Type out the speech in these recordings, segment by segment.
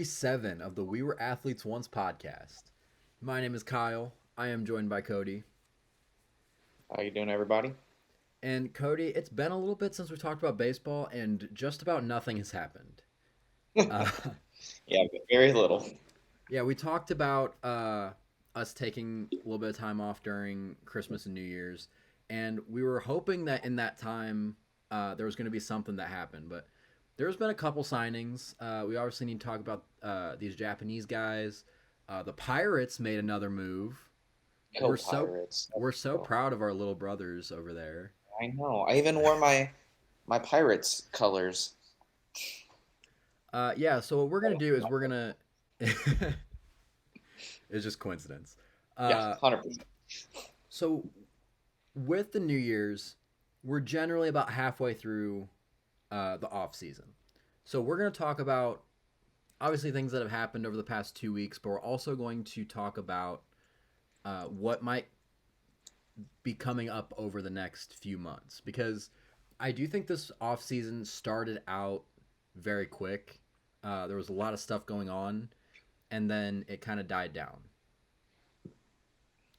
Series 7 of the We Were Athletes Once podcast. My name is Kyle. I am joined by Cody. How you doing, everybody? And Cody, it's been a little bit since we talked about baseball, and just about nothing has happened. Uh, Yeah, but very little. yeah, we talked about us taking a little bit of time off during Christmas and New Year's, and we were hoping that in that time there was going to be something that happened, but there's been a couple signings. We obviously need to talk about these Japanese guys. The Pirates made another move. Go We're so Pirates. we're so Go. proud of our little brothers over there. I know. I even wore my Pirates colors. Yeah, so what we're gonna do is we're gonna. It's just coincidence. Yeah, Uh, 100%. so with the New Year's, we're generally about halfway through the off season. So we're gonna talk about obviously things that have happened over the past 2 weeks, but we're also going to talk about what might be coming up over the next few months because I do think this off season started out very quick. There was a lot of stuff going on, and then it kind of died down.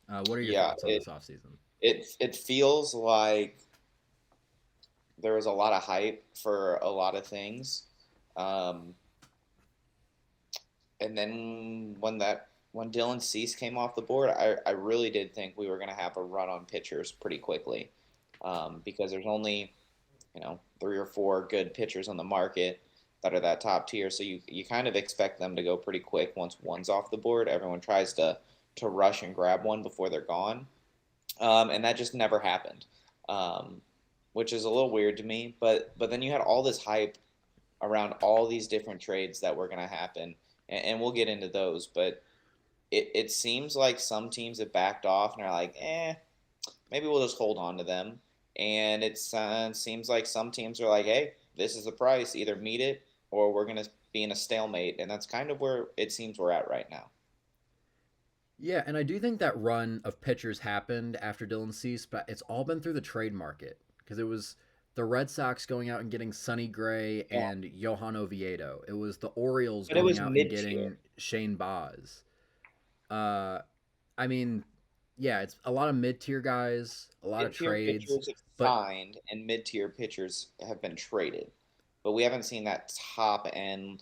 What are your Yeah, thoughts on this off season? it feels like there was a lot of hype for a lot of things. Um, and then when Dylan Cease came off the board, I really did think we were going to have a run on pitchers pretty quickly, because there's only three or four good pitchers on the market that are that top tier. So you kind of expect them to go pretty quick once one's off the board. Everyone tries to rush and grab one before they're gone, and that just never happened, um, which is a little weird to me. But then you had all this hype around all these different trades that were going to happen, and we'll get into those. But it seems like some teams have backed off and are like, maybe we'll just hold on to them. And it seems like some teams are like, hey, this is the price. Either meet it or we're going to be in a stalemate. And that's kind of where it seems we're at right now. Yeah, and I do think that run of pitchers happened after Dylan Cease, but it's all been through the trade market because it was the Red Sox going out and getting Sonny Gray Yeah. and Johan Oviedo. It was the Orioles But it going was out and mid tier. getting Shane Baz. Uh, I mean, yeah, it's a lot of mid tier guys, a lot of Mid tier trades, pitchers have but signed and mid tier pitchers have been traded. But we haven't seen that top end,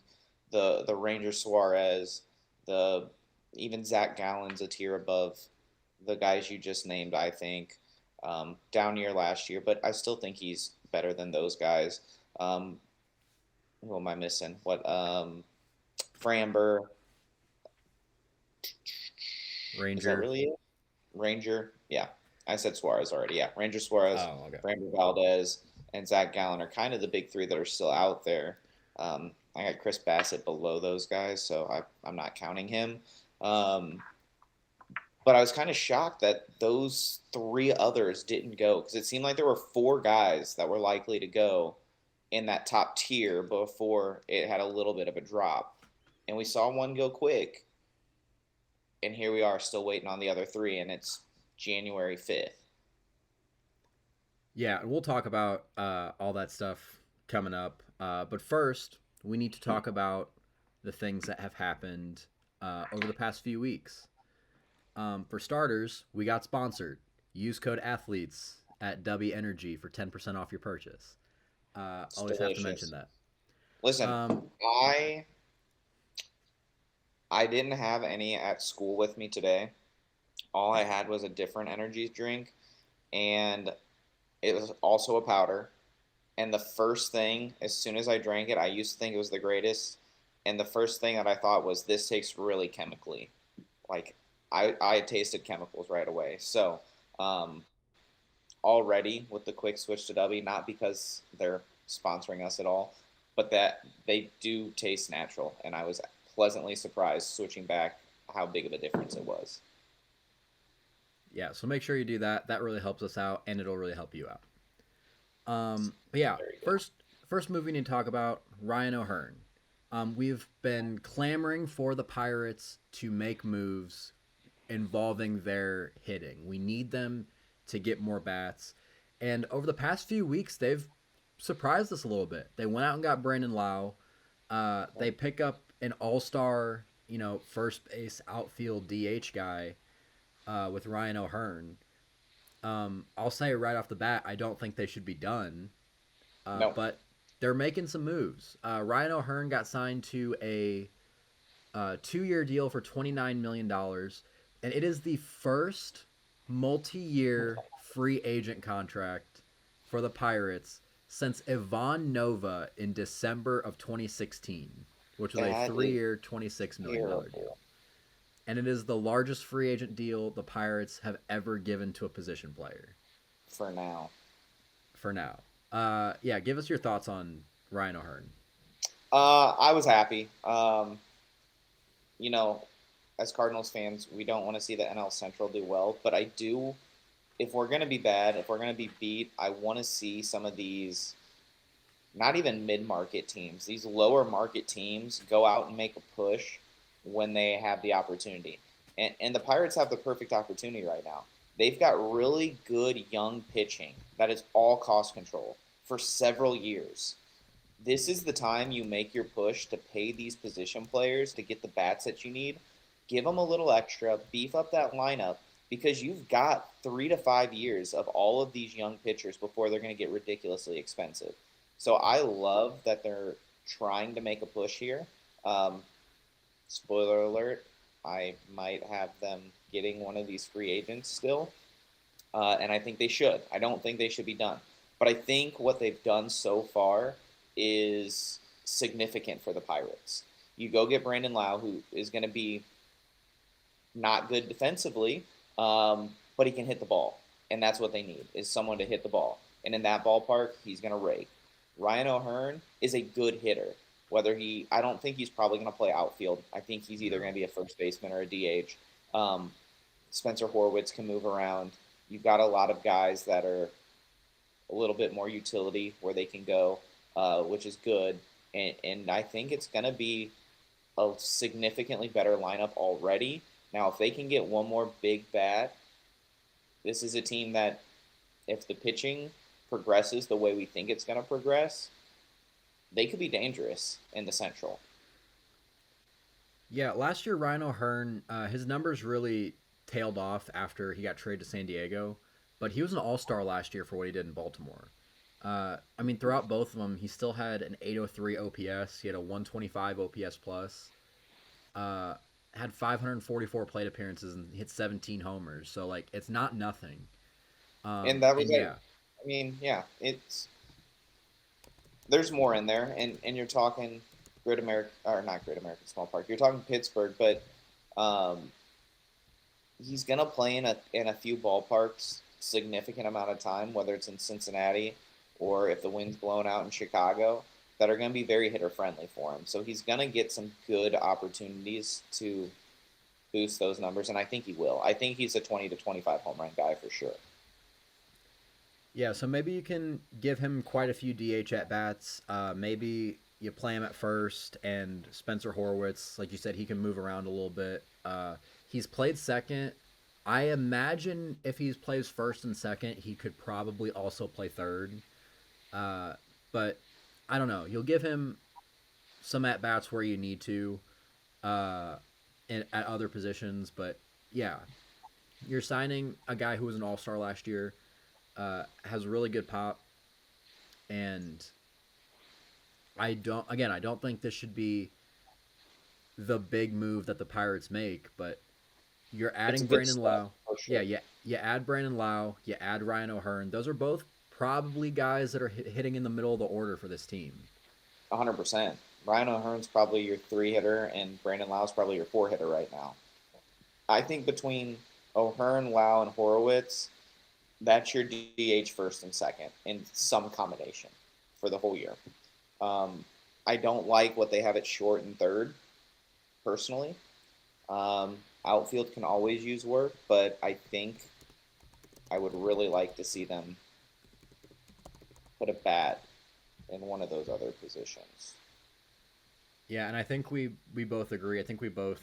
the Ranger Suarez, the even Zach Gallen's a tier above the guys you just named, I think. Down year last year, but I still think he's better than those guys. Um, who am I missing? What Framber, is that Ranger. really it? Ranger, yeah. I said Suarez already. Yeah, Ranger Suarez, Oh, okay. Framber Valdez, and Zach Gallen are kind of the big three that are still out there. I got Chris Bassett below those guys, so I'm not counting him. Um, but I was kind of shocked that those three others didn't go because it seemed like there were four guys that were likely to go in that top tier before it had a little bit of a drop. And we saw one go quick, and here we are still waiting on the other three, and it's January 5th. Yeah, and we'll talk about all that stuff coming up. But first, we need to talk about the things that have happened over the past few weeks. For starters, we got sponsored. Use code athletes at W Energy for 10% off your purchase. It's Always have to mention delicious. that. Listen, Um, I I didn't have any at school with me today. All I had was a different energy drink, and it was also a powder. And the first thing, as soon as I drank it, I used to think it was the greatest. And the first thing that I thought was, this tastes really chemically. Like, I tasted chemicals right away. So, um, already with the quick switch to W, not because they're sponsoring us at all, but that they do taste natural. And I was pleasantly surprised switching back how big of a difference it was. yeah, so make sure you do that. That really helps us out, and it'll really help you out. But yeah, Very good. first movie we need to talk about Ryan O'Hearn. We've been clamoring for the Pirates to make moves involving their hitting. We need them to get more bats. And over the past few weeks, they've surprised us a little bit. They went out and got Brandon Lau. They pick up an all-star, first base outfield DH guy with Ryan O'Hearn. I'll say right off the bat, I don't think they should be done, No. but they're making some moves. Ryan O'Hearn got signed to a 2-year deal for $29 million, and it is the first multi-year free agent contract for the Pirates since Ivan Nova in December of 2016, which was a That is 3-year, $26 million deal. terrible And it is the largest free agent deal the Pirates have ever given to a position player for now. for now. Yeah, give us your thoughts on Ryan O'Hearn. I was happy. You know, as Cardinals fans, we don't want to see the NL Central do well, but I do. If we're going to be bad, if we're going to be beat, I want to see some of these, not even mid-market teams, these lower market teams go out and make a push when they have the opportunity. And the Pirates have the perfect opportunity right now. They've got really good young pitching that is all cost control for several years. This is the time you make your push to pay these position players to get the bats that you need. Give them a little extra, beef up that lineup, because you've got 3 to 5 years of all of these young pitchers before they're going to get ridiculously expensive. So I love that they're trying to make a push here. Spoiler alert, I might have them getting one of these free agents still, and I think they should. I don't think they should be done. But I think what they've done so far is significant for the Pirates. You go get Brandon Lau, who is going to be not good defensively, but he can hit the ball. And that's what they need, is someone to hit the ball. And in that ballpark, he's going to rake. Ryan O'Hearn is a good hitter. I don't think he's probably going to play outfield. I think he's either going to be a first baseman or a DH. Spencer Horwitz can move around. You've got a lot of guys that are a little bit more utility where they can go, which is good. And I think it's going to be a significantly better lineup already. Now, if they can get one more big bat, this is a team that, if the pitching progresses the way we think it's going to progress, they could be dangerous in the Central. Yeah, last year Ryan O'Hearn, his numbers really tailed off after he got traded to San Diego, but he was an all-star last year for what he did in Baltimore. Throughout both of them, he still had an 803 OPS. He had a 125 OPS plus. Had 544 plate appearances and hit 17 homers. So, it's not nothing. And that was yeah. it's there's more in there, and you're talking Great American, or not Great American Small Park. You're talking Pittsburgh, but he's gonna play in a few ballparks significant amount of time, whether it's in Cincinnati or if the wind's blowing out in Chicago, that are going to be very hitter friendly for him. So he's going to get some good opportunities to boost those numbers, and I think he will. I think he's a 20 to 25 home run guy for sure. Yeah, so maybe you can give him quite a few DH at bats. Maybe you play him at first, and Spencer Horwitz, like you said, he can move around a little bit. He's played second. I imagine if he plays first and second, he could probably also play third. But I don't know. You'll give him some at bats where you need to, at other positions. But yeah, you're signing a guy who was an all-star last year, has really good pop, and I don't think this should be the big move that the Pirates make, but you're adding Brandon Lau. Sure. Yeah, you add Brandon Lau, you add Ryan O'Hearn. Those are both probably guys that are hitting in the middle of the order for this team. 100%. Ryan O'Hearn's probably your 3-hitter, and Brandon Lau's probably your 4-hitter right now. I think between O'Hearn, Lau, and Horowitz, that's your DH first and second in some combination for the whole year. I don't like what they have at short and third, personally. Outfield can always use work, but I think I would really like to see them put a bat in one of those other positions. Yeah, and I think we both agree. I think we both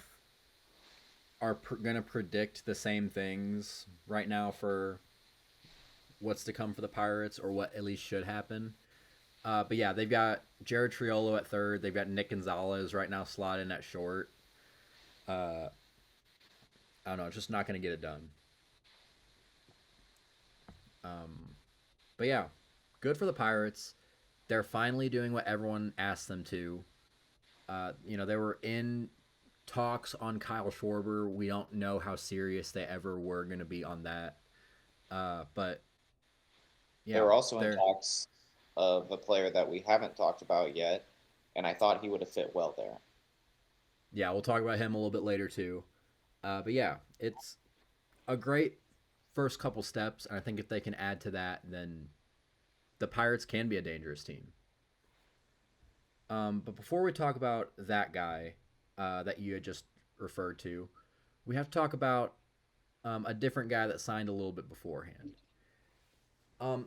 are going to predict the same things right now for what's to come for the Pirates, or what at least should happen. But yeah, they've got Jared Triolo at third. They've got Nick Gonzalez right now slotting at short. Uh, I don't know, it's just not going to get it done. Um, but yeah, good for the Pirates. They're finally doing what everyone asked them to. They were in talks on Kyle Schwarber. We don't know how serious they ever were going to be on that. But They yeah, were also in they're talks of a player that we haven't talked about yet, and I thought he would have fit well there. yeah, we'll talk about him a little bit later too. But yeah, it's a great first couple steps, and I think if they can add to that, then the Pirates can be a dangerous team. But before we talk about that guy that you had just referred to, we have to talk about a different guy that signed a little bit beforehand.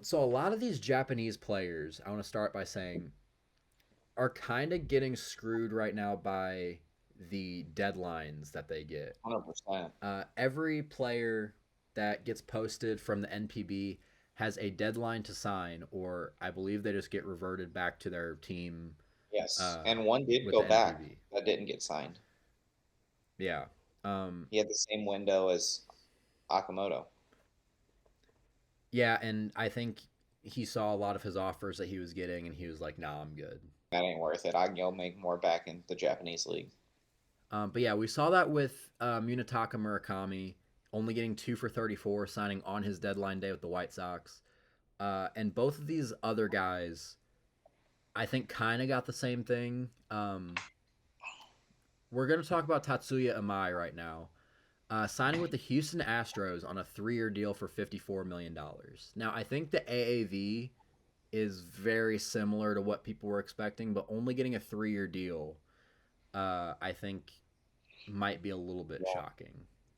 So a lot of these Japanese players, I want to start by saying, are kind of getting screwed right now by the deadlines that they get. 100%. Every player that gets posted from the NPB has a deadline to sign, or I believe they just get reverted back to their team Yes, uh, and one did with go the back NPB. that didn't get signed. Yeah. Um, He had the same window as Akamoto. yeah, and I think he saw a lot of his offers that he was getting, and he was like, "Nah, I'm good." That ain't worth it. I can go make more back in the Japanese league. But yeah, we saw that with Munetaka Murakami only getting 2 for 34, signing on his deadline day with the White Sox. And both of these other guys, I think, kind of got the same thing. We're going to talk about Tatsuya Amai right now, signing with the Houston Astros on a 3-year deal for $54 million. Now, I think the AAV is very similar to what people were expecting, but only getting a 3-year deal, I think, might be a little bit Yeah. shocking.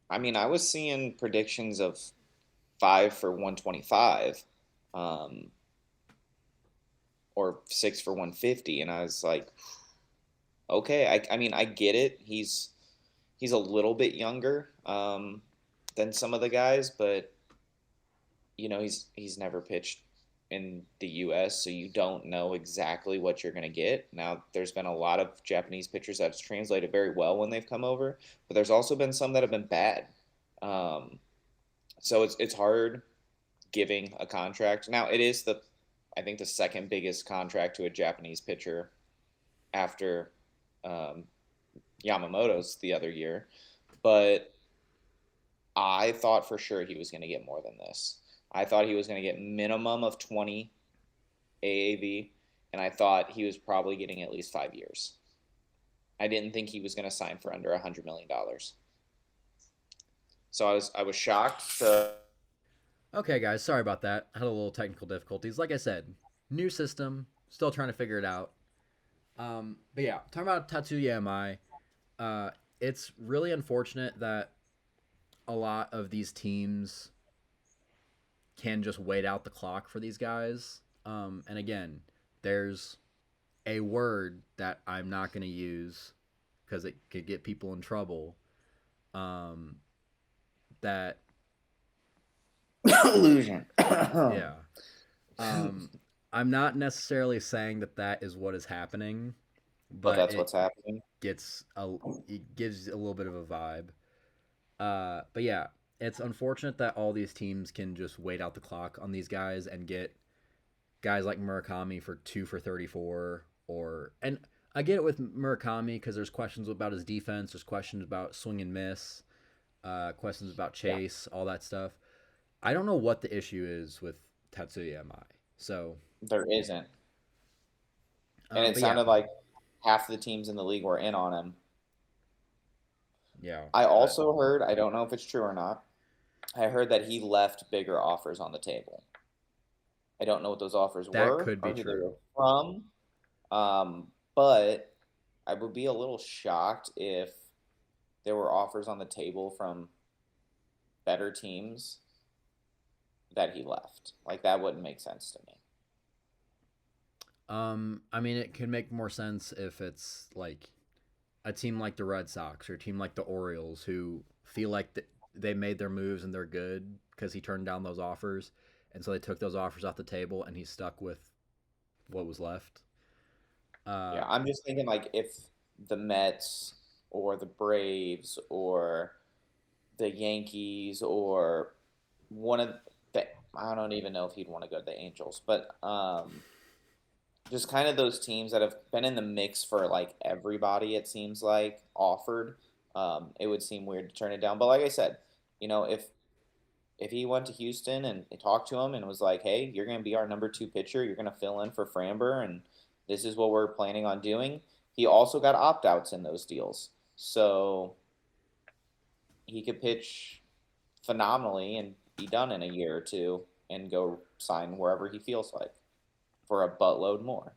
I mean, I was seeing predictions of 5 for 125, um, or 6 for 150, and I was like, okay. I mean, I get it. He's a little bit younger than some of the guys, but he's never pitched in the U.S., so you don't know exactly what you're going to get. Now, there's been a lot of Japanese pitchers that's translated very well when they've come over, but there's also been some that have been bad. Um, so it's hard giving a contract. Now, it is I think the second biggest contract to a Japanese pitcher after um, Yamamoto's the other year, but I thought for sure he was going to get more than this. I thought he was going to get minimum of 20 AAV, and I thought he was probably getting at least 5 years. I didn't think he was going to sign for under $100 million. So I was shocked. Okay, guys, sorry about that. I had a little technical difficulties. Like I said, new system, still trying to figure it out. But yeah, talking about Tatsuya Amai, it's really unfortunate that a lot of these teams can just wait out the clock for these guys. And again, there's a word that I'm not going to use because it could get people in trouble. That Illusion. yeah. Um, I'm not necessarily saying that that is what is happening, But but that's what's happening. it gives a little bit of a vibe. But yeah, it's unfortunate that all these teams can just wait out the clock on these guys and get guys like Murakami for 2 for 34, and I get it with Murakami because there's questions about his defense, there's questions about swing and miss, questions about Yeah, chase, all that stuff. I don't know what the issue is with Tatsuya Amai. So, there isn't. And it but yeah, sounded like half the teams in the league were in on him. yeah, I but also heard, I don't know if it's true or not, I heard that he left bigger offers on the table. I don't know what those offers that were could be or who they true. were from. But I would be a little shocked if there were offers on the table from better teams that he left. Like, that wouldn't make sense to me. I mean, it could make more sense if it's like a team like the Red Sox or a team like the Orioles who feel like they made their moves and they're good because he turned down those offers, and so they took those offers off the table and he's stuck with what was left. Yeah, Uh, I'm just thinking like if the Mets or the Braves or the Yankees or one of the I don't even know if he'd want to go to the Angels, but just kind of those teams that have been in the mix for like everybody, it seems like offered. It would seem weird to turn it down. But like I said, if he went to Houston and talked to him and was like, "Hey, you're going to be our number two pitcher. You're going to fill in for Framber, and this is what we're planning on doing." He also got opt outs in those deals, so he could pitch phenomenally and be done in a year or two and go sign wherever he feels like for a buttload more.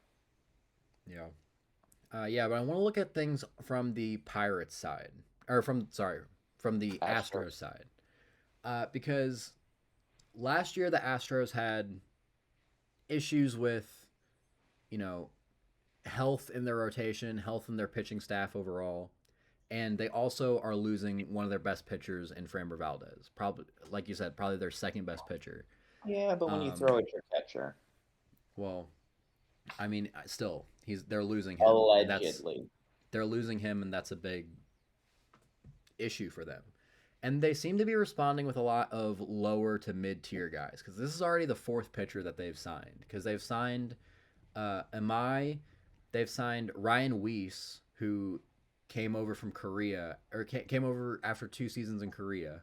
yeah. Yeah, but I want to look at things from the Pirates side, or from the Astros. Astros side, because last year the Astros had issues with, you know, health in their rotation, health in their pitching staff overall, and they also are losing one of their best pitchers in Framber Valdez. Probably, like you said, probably their second best pitcher. Yeah, but when you Um, throw at your catcher, well, I mean, still, they're losing him, and allegedly. they're losing him, and that's a big issue for them. And they seem to be responding with a lot of lower to mid tier guys because this is already the fourth pitcher that they've signed. Because they've signed Amai, they've signed Ryan Weiss, who came over from Korea or came over after 2 seasons in Korea.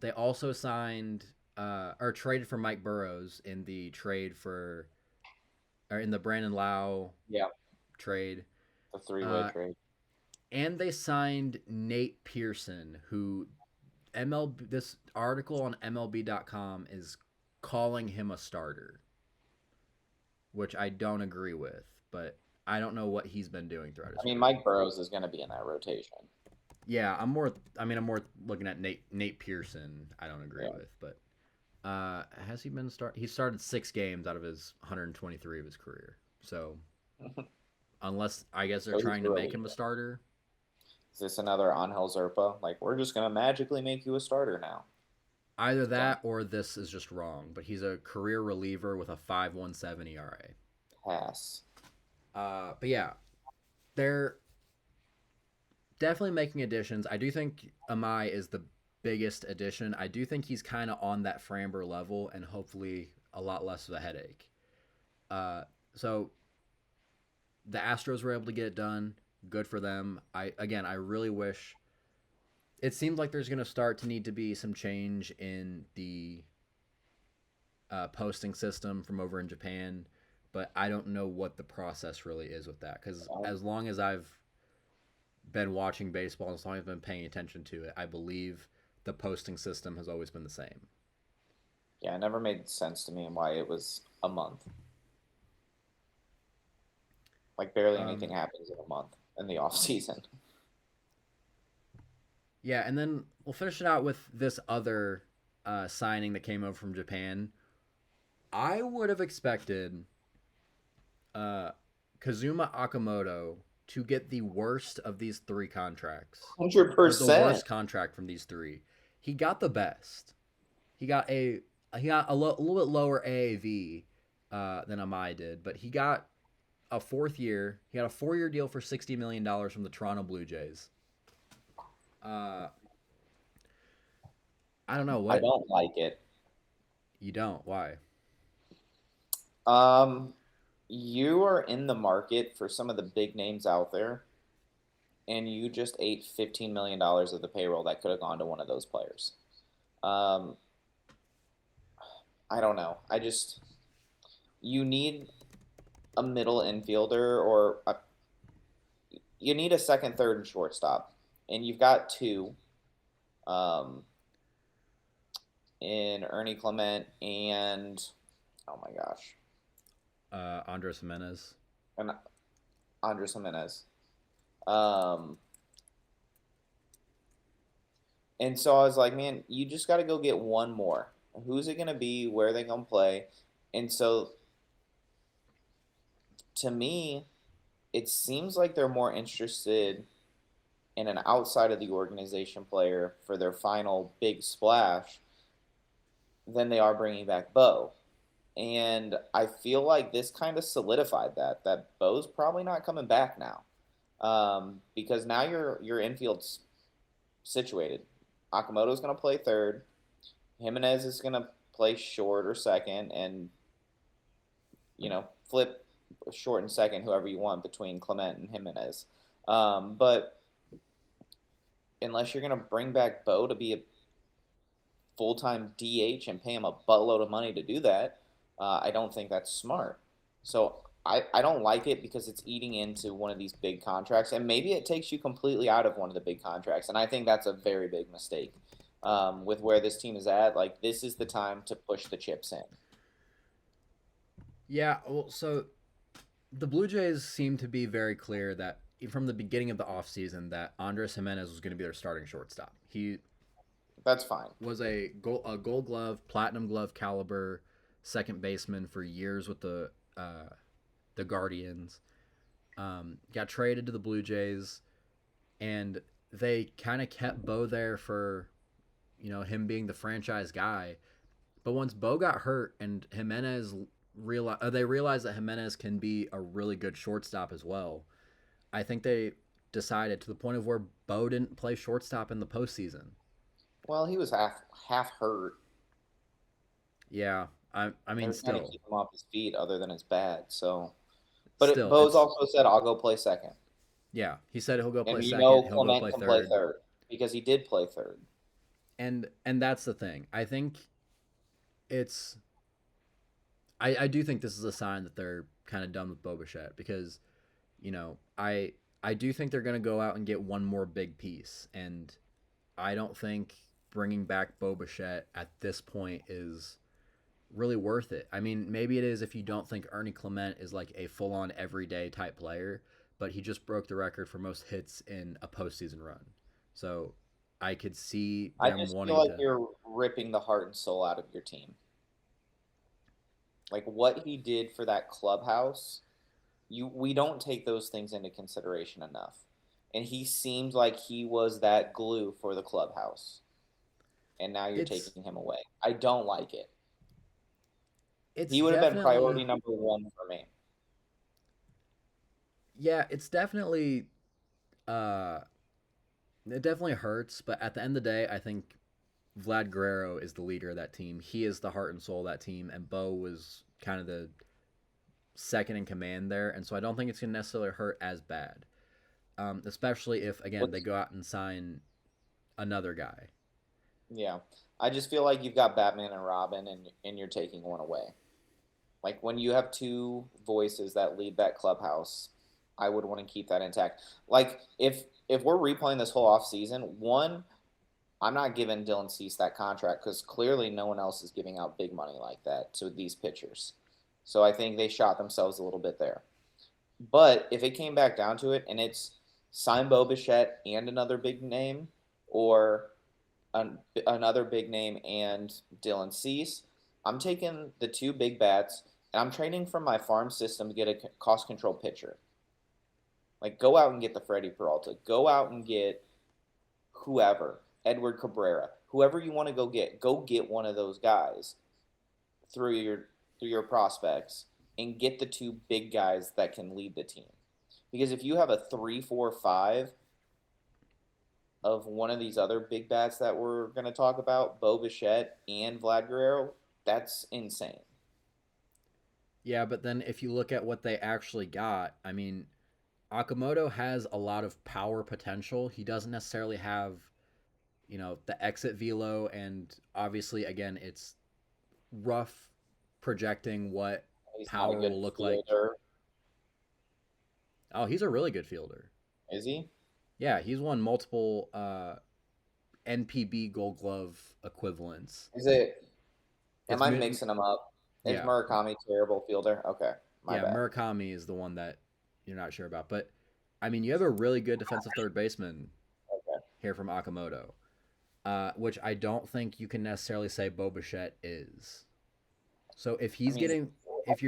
They also signed or traded for Mike Burrows in the trade for or in the Brandon Lau Yeah, trade. the three-way Uh, trade. and they signed Nate Pearson, who MLB this article on MLB.com is calling him a starter, which I don't agree with, but I don't know what he's been doing throughout I his mean, career. Mike Burrows is going to be in that rotation. Yeah, I'm more looking at Nate Pearson. I don't agree Yeah. with, but has he been start? He started 6 games out of his 123 of his career. So unless I guess they're So he's trying to make really him a starter, Is this another Angel Zerpa? Like, we're just going to magically make you a starter now. either Done. that or this is just wrong. But he's a career reliever with a 5.17 ERA. Pass. But yeah, they're definitely making additions. I do think Amai is the biggest addition. I do think he's kind of on that Framber level and hopefully a lot less of a headache. So the Astros were able to get it done. Good for them. I really wish it seems like there's going to start to need to be some change in the posting system from over in Japan, but I don't know what the process really is with that because as long as I've been watching baseball, as long as I've been paying attention to it, I believe the posting system has always been the same. Yeah, it never made sense to me why it was a month. Like, barely anything Um, happens in a month in the off season. yeah, and then we'll finish it out with this other signing that came over from Japan. I would have expected uh, Kazuma Akamoto to get the worst of these three contracts, Hundred or the percent. worst contract from these three. He got the best. He got a little bit lower AAV than Amai did, but he got a fourth year. He got a 4 year deal for $60 million from the Toronto Blue Jays. Uh, I don't know I what don't like it. you don't. Why? Um, you are in the market for some of the big names out there, and you just ate $15 million of the payroll that could have gone to one of those players. Um, I don't know. You need a middle infielder you need a second, third, and shortstop, and you've got two um, in Ernie Clement and oh my gosh, Andres Jimenez. and Andres Jimenez. Um, and so I was like, man, you just got to go get one more. Who's it gonna be? Where are they gonna play? And so to me, it seems like they're more interested in an outside of the organization player for their final big splash than they are bringing back Bo. And I feel like this kind of solidified that Bo's probably not coming back now, because now your infield's situated. Akamoto's going to play third. Jimenez is going to play short or second, and flip short and second, whoever you want between Clement and Jimenez. But unless you're going to bring back Bo to be a full-time DH and pay him a buttload of money to do that, I don't think that's smart. So I don't like it because it's eating into one of these big contracts, and maybe it takes you completely out of one of the big contracts, and I think that's a very big mistake. With where this team is at, like, this is the time to push the chips in. Yeah, well, so the Blue Jays seem to be very clear that from the beginning of the offseason that Andres Jimenez was going to be their starting shortstop. He That's fine. was a gold glove, platinum glove caliber second baseman for years with the Guardians. Got traded to the Blue Jays, and they kind of kept Bo there for, him being the franchise guy. But once Bo got hurt and they realized that Jimenez can be a really good shortstop as well, I think they decided to the point of where Bo didn't play shortstop in the postseason. Well, he was half hurt. Yeah, I They mean, were trying to still, keep him off his feet, other than his bat. So, but still, Bo's it's also said, "I'll go play second." yeah. He said he'll go play And second. He'll go Clement play can play third, third because he did play third. and that's the thing. I think it's I do think this is a sign that they're kind of done with Bo Bichette because, I do think they're going to go out and get one more big piece, and I don't think bringing back Bo Bichette at this point is really worth it. I mean, maybe it is if you don't think Ernie Clement is like a full-on everyday type player, but he just broke the record for most hits in a postseason run. So I could see I them just feel wanting like to. you're ripping the heart and soul out of your team. Like what he did for that clubhouse, we don't take those things into consideration enough. And he seemed like he was that glue for the clubhouse. And now you're It's taking him away. I don't like it. it's He would have been definitely priority number one for me. yeah, it's definitely uh it definitely hurts, but at the end of the day, I think Vlad Guerrero is the leader of that team. He is the heart and soul of that team, and Bo was kind of the second in command there, and so I don't think it's going to necessarily hurt as bad. Especially if again they What's go out and sign another guy. Yeah. I just feel like you've got Batman and Robin, and you're taking one away. Like when you have two voices that lead that clubhouse, I would want to keep that intact. Like if we're replaying this whole off season, one, I'm not giving Dylan Cease that contract because clearly no one else is giving out big money like that to these pitchers. So I think they shot themselves a little bit there. But if it came back down to it and it's sign Bo Bichette and another big name, or another big name and Dylan Cease, I'm taking the two big bats and I'm trading from my farm system to get a cost control pitcher. Like go out and get the Freddie Peralta. Go out and get whoever, Edward Cabrera, whoever you want to go get one of those guys through your prospects and get the two big guys that can lead the team. Because if you have a 3-4-5 of one of these other big bats that we're going to talk about, Bo Bichette and Vlad Guerrero, that's insane. Yeah, but then if you look at what they actually got, I mean, Akamoto has a lot of power potential. He doesn't necessarily have, the exit velo, and obviously, again, it's rough projecting what He's not a power good will look like. fielder, Oh, he's a really good fielder. is he? Yeah, he's won multiple NPB Gold Glove equivalents. Is it? It's Am I mixing them up? Is yeah, Murakami terrible fielder? Okay, my yeah. bad. Murakami is the one that you're not sure about, but I mean, you have a really good defensive third baseman Okay. here from Akamoto, which I don't think you can necessarily say Bo Bichette is. So I mean, if you're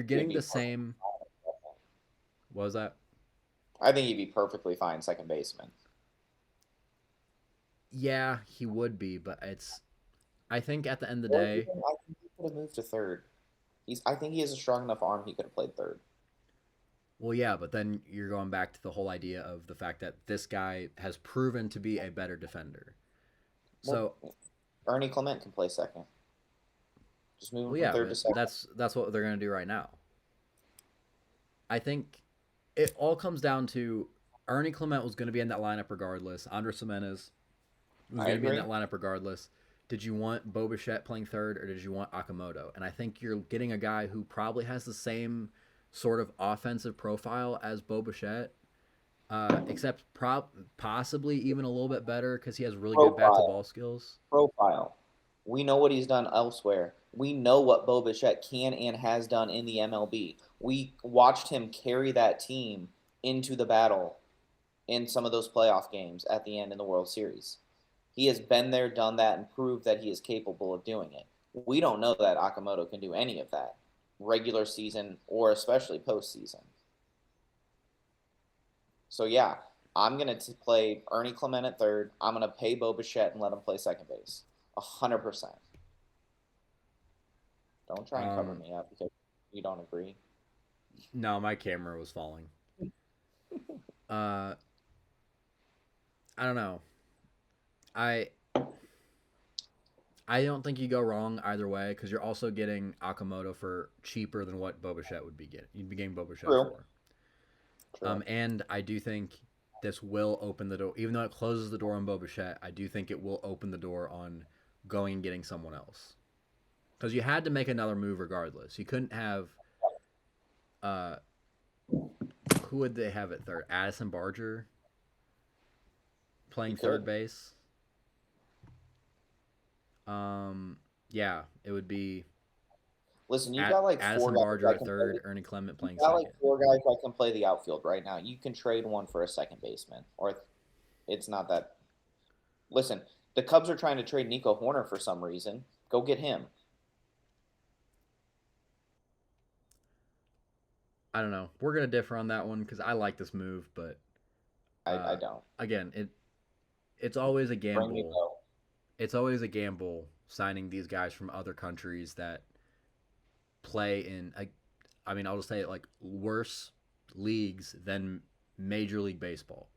he'd getting be the same, what was that? I think he'd be perfectly fine second baseman. Yeah, he would be, but I think at the end of the Or day, even, I think he could have moved to third. I think he has a strong enough arm he could have played third. Well, yeah, but then you're going back to the whole idea of the fact that this guy has proven to be a better defender. Well, So, Ernie Clement can play second. Just move him well, from yeah, third to but second. that's what they're going to do right now. I think it all comes down to Ernie Clement was going to be in that lineup regardless. Andres Jimenez was I going to be in agree. that lineup regardless. Did you want Bo Bichette playing third, or did you want Akamoto? And I think you're getting a guy who probably has the same sort of offensive profile as Bo Bichette, except possibly even a little bit better because he has really good bat to Profile. ball skills. Profile. We know what he's done elsewhere. We know what Bo Bichette can and has done in the MLB. We watched him carry that team into the battle in some of those playoff games at the end in the World Series. He has been there, done that, and proved that he is capable of doing it. We don't know that Akamoto can do any of that, regular season or especially postseason. So yeah, I'm gonna play Ernie Clement at third. I'm gonna pay Bo Bichette and let him play second base. 100%. Don't try and cover Um, me up because you don't agree. no, my camera was falling. Uh, I don't know. I I don't think you go wrong either way because you're also getting Akamoto for cheaper than what Bo Bichette would be getting. You'd be getting Bo Bichette True. for. True. And I do think this will open the door, even though it closes the door on Bo Bichette. I do think it will open the door on going and getting someone else because you had to make another move regardless. You couldn't have uh, who would they have at third? Addison Barger You playing third could. base. Yeah, it would be Listen, you've at got like four Addison guys Barger that at can play. third, Ernie Clement You've playing got like second. four guys that can play the outfield right now. You can trade one for a second baseman, or it's not that. Listen, the Cubs are trying to trade Nico Horner for some reason. Go get him. I don't know. We're gonna differ on that one because I like this move, but I uh, don't. again, it's always a Bring me gamble. Bo. It's always a gamble signing these guys from other countries that play in. I mean, I'll just say it like worse leagues than Major League Baseball.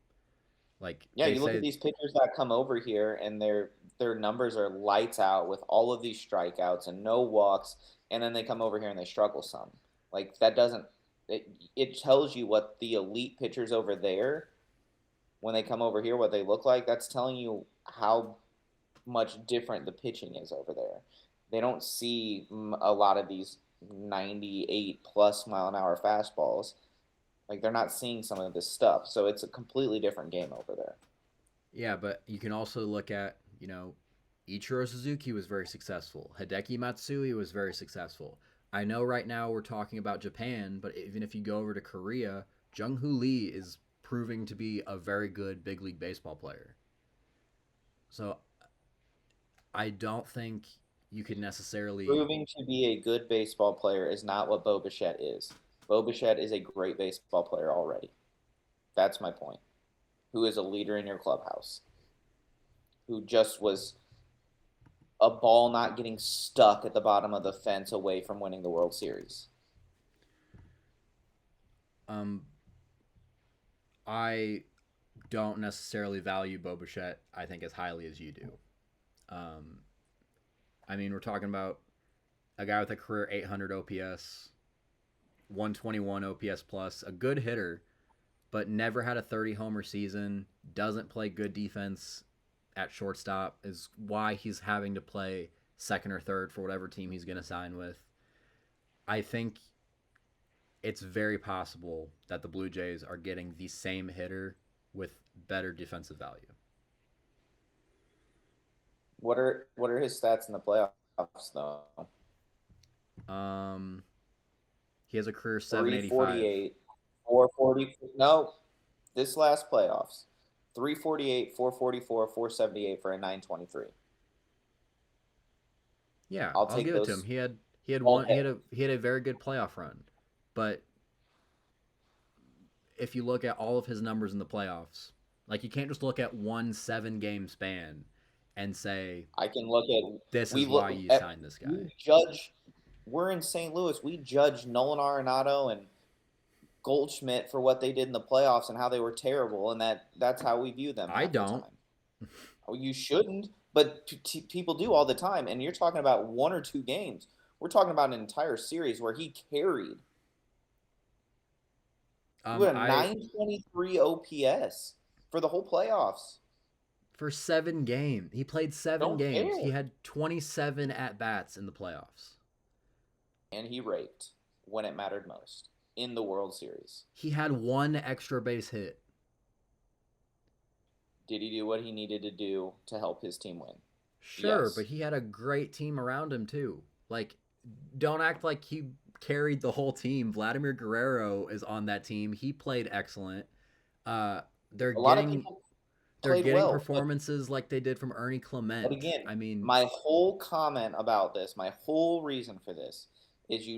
Like Yeah, they you look at say, these pitchers that come over here and their numbers are lights out with all of these strikeouts and no walks, and then they come over here and they struggle some. Like that doesn't it tells you what the elite pitchers over there when they come over here what they look like. That's telling you how much different the pitching is over there. They don't see a lot of these 98 plus mile an hour fastballs. Like they're not seeing some of this stuff. So it's a completely different game over there. yeah, but you can also look at Ichiro Suzuki was very successful. Hideki Matsui was very successful. I know right now we're talking about Japan, but even if you go over to Korea, Jung Hoo Lee is proving to be a very good big league baseball player. So I don't think you could necessarily. Proving to be a good baseball player is not what Bo Bichette is. Bo Bichette is a great baseball player already. That's my point. Who is a leader in your clubhouse? Who just was a ball not getting stuck at the bottom of the fence away from winning the World Series. Um, I don't necessarily value Bo Bichette, I think, as highly as you do. Um, I mean, we're talking about a guy with a career 800 OPS, 121 OPS plus, a good hitter, but never had a 30 homer season, doesn't play good defense at shortstop, is why he's having to play second or third for whatever team he's going to sign with. I think it's very possible that the Blue Jays are getting the same hitter with better defensive value. What are his stats in the playoffs though? Um, he has a career 785. 348, 440. No, this last playoffs, 348, 444, 478 for a 923. Yeah, I'll I'll take give it to him. those He had all one day. he had a very good playoff run, but if you look at all of his numbers in the playoffs, like you can't just look at one 7 game span and say I can look at this we is why look you at signed this we guy. judge we're in St. Louis. We judge Nolan Arenado and Goldschmidt for what they did in the playoffs and how they were terrible, and that's how we view them I half the don't. time. Oh, you shouldn't, but people do all the time. And you're talking about 1 or 2 games. We're talking about an entire series where he carried. We had a I 923 OPS for the whole playoffs. For 7 games, he played seven Don't games. care. He had 27 at bats in the playoffs. And he raked when it mattered most in the World Series. He had 1 extra base hit. Did he do what he needed to do to help his team win? Sure, Yes. but he had a great team around him too. Like, don't act like he carried the whole team. Vladimir Guerrero is on that team. He played excellent. They're A lot of getting people they're played getting well, performances like they did from Ernie but Clement. again, I mean, my whole comment about this, my whole reason for this is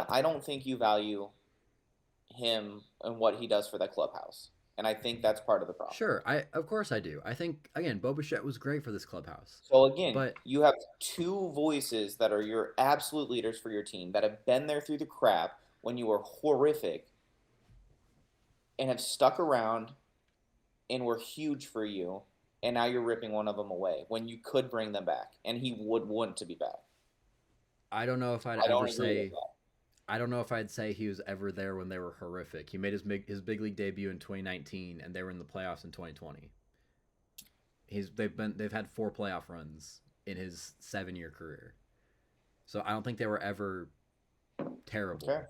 I don't think you value him and what he does for the clubhouse. And I think that's part of the problem. sure, I of course I do. I think again, Bo Bichette was great for this clubhouse. So again, But you have two voices that are your absolute leaders for your team that have been there through the crap when you were horrific and have stuck around and were huge for you, and now you're ripping one of them away when you could bring them back, and he would want to be back. I don't know if I'd I ever don't agree with say that. I don't know if I'd say he was ever there when they were horrific. He made his big league debut in 2019, and they were in the playoffs in 2020. They've had 4 playoff runs in his 7-year career, so I don't think they were ever terrible. Okay,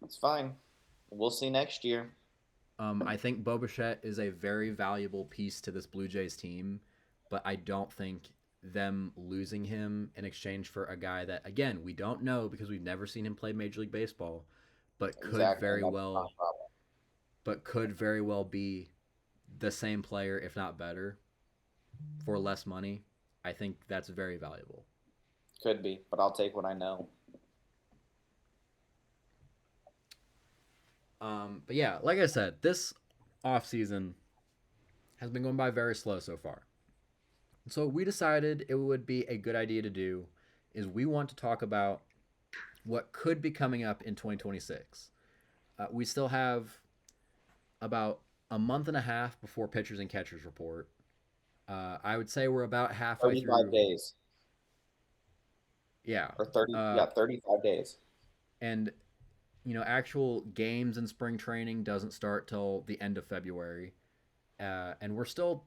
it's fine. We'll see next year. I think Bo Bichette is a very valuable piece to this Blue Jays team, but I don't think them losing him in exchange for a guy that, again, we don't know because we've never seen him play Major League Baseball, but could Exactly. very That's my well problem. be the same player, if not better, for less money. I think that's very valuable. Could be, but I'll take what I know. But yeah, like I said, this off season has been going by very slow so far. So we decided it would be a good idea to do is we want to talk about what could be coming up in 2026. We still have about a month and a half before pitchers and catchers report. I would say we're about halfway 35 through. days. Yeah. Or 30, Uh, yeah, 35 days. and actual games and spring training doesn't start till the end of February, and we're still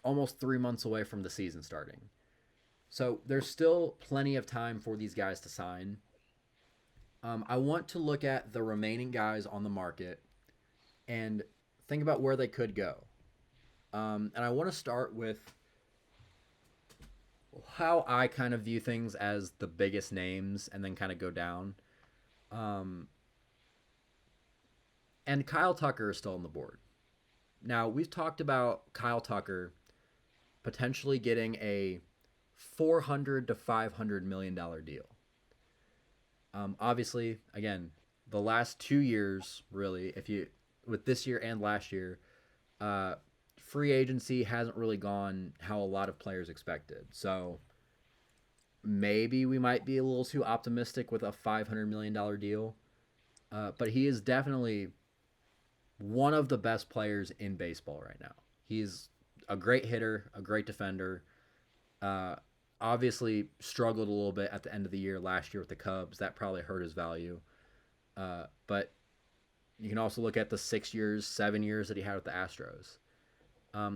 almost 3 months away from the season starting. So there's still plenty of time for these guys to sign. I want to look at the remaining guys on the market and think about where they could go. And I want to start with how I kind of view things as the biggest names and then kind of go down. And Kyle Tucker is still on the board. Now, we've talked about Kyle Tucker potentially getting a $400 to $500 million deal. Obviously, again, the last 2 years, really, with this year and last year, free agency hasn't really gone how a lot of players expected. So maybe we might be a little too optimistic with a $500 million deal. But he is definitely one of the best players in baseball right now. He's a great hitter, a great defender. Obviously struggled a little bit at the end of the year last year with the Cubs. That probably hurt his value. But you can also look at the 6 years, 7 years that he had with the Astros.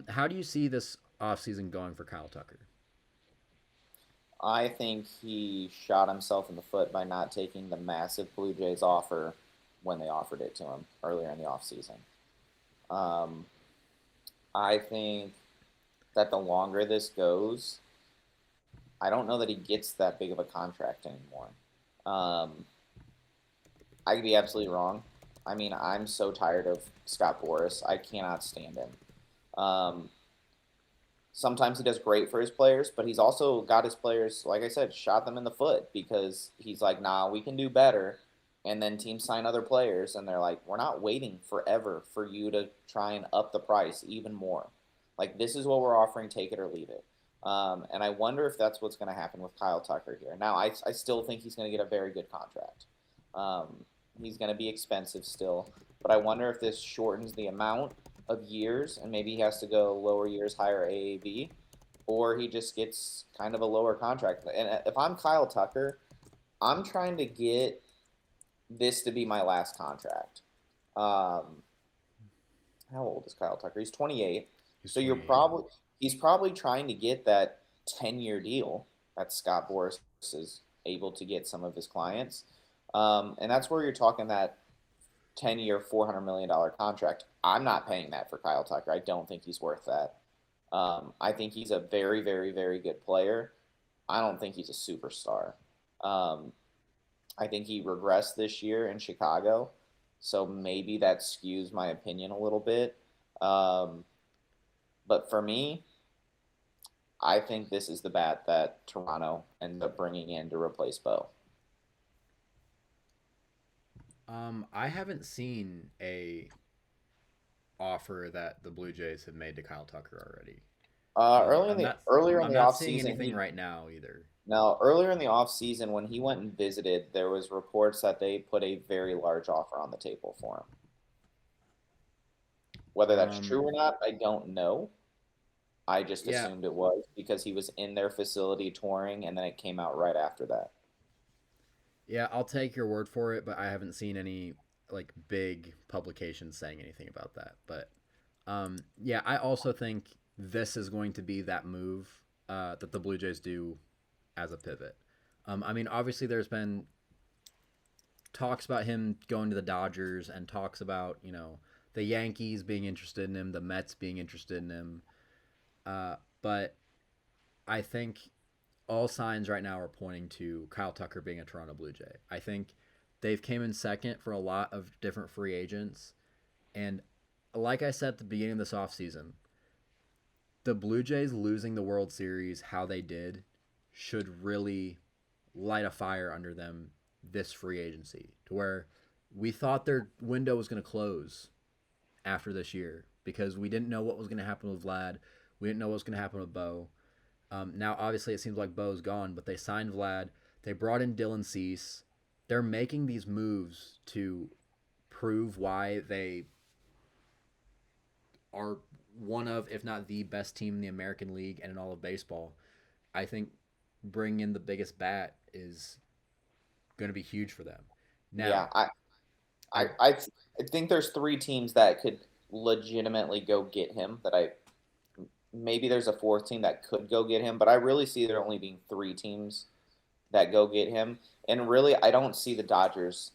How do you see this offseason going for Kyle Tucker? I think he shot himself in the foot by not taking the massive Blue Jays offer when they offered it to him earlier in the offseason. I think that the longer this goes, I don't know that he gets that big of a contract anymore. I could be absolutely wrong. I mean, I'm so tired of Scott Boras. I cannot stand him. Sometimes he does great for his players, but he's also got his players, like I said, shot them in the foot because he's like, nah, we can do better. And then teams sign other players, and they're like, we're not waiting forever for you to try and up the price even more. Like, this is what we're offering, take it or leave it. And I wonder if that's what's going to happen with Kyle Tucker here. Now, I still think he's going to get a very good contract. He's going to be expensive still, but I wonder if this shortens the amount of years and maybe he has to go lower years, higher AAV, or he just gets kind of a lower contract. And if I'm Kyle Tucker, I'm trying to get this to be my last contract. How old is Kyle Tucker? He's 28. So 28. He's probably trying to get that 10-year deal that Scott Boras is able to get some of his clients. And that's where you're talking that 10-year, $400 million contract. I'm not paying that for Kyle Tucker. I don't think he's worth that. I think he's a very, very, very good player. I don't think he's a superstar. I think he regressed this year in Chicago, so maybe that skews my opinion a little bit. But for me, I think this is the bat that Toronto ended up bringing in to replace Bo. I haven't seen a offer that the Blue Jays have made to Kyle Tucker already. Earlier in I'm the not seeing offseason, anything right now either. now earlier in the offseason when he went and visited, there was reports that they put a very large offer on the table for him. Whether that's true Um, or not, I don't know. I just yeah, assumed it was because he was in their facility touring, and then it came out right after that. yeah, I'll take your word for it, but I haven't seen any like big publications saying anything about that. But yeah, I also think this is going to be that move that the Blue Jays do as a pivot. I mean, obviously, there's been talks about him going to the Dodgers and talks about the Yankees being interested in him, the Mets being interested in him. But I think all signs right now are pointing to Kyle Tucker being a Toronto Blue Jay. I think they've came in second for a lot of different free agents, and like I said at the beginning of this offseason, the Blue Jays losing the World Series how they did should really light a fire under them this free agency to where we thought their window was going to close after this year because we didn't know what was going to happen with Vlad. We didn't know what was going to happen with Bo. Now, obviously, it seems like Bo's gone, but they signed Vlad. They brought in Dylan Cease. They're making these moves to prove why they are one of, if not the best team in the American League and in all of baseball. I think bringing in the biggest bat is going to be huge for them. Yeah, Now, I, I I, I think there's three teams that could legitimately go get him. Maybe there's a fourth team that could go get him, but I really see there only being three teams that go get him. And really, I don't see the Dodgers.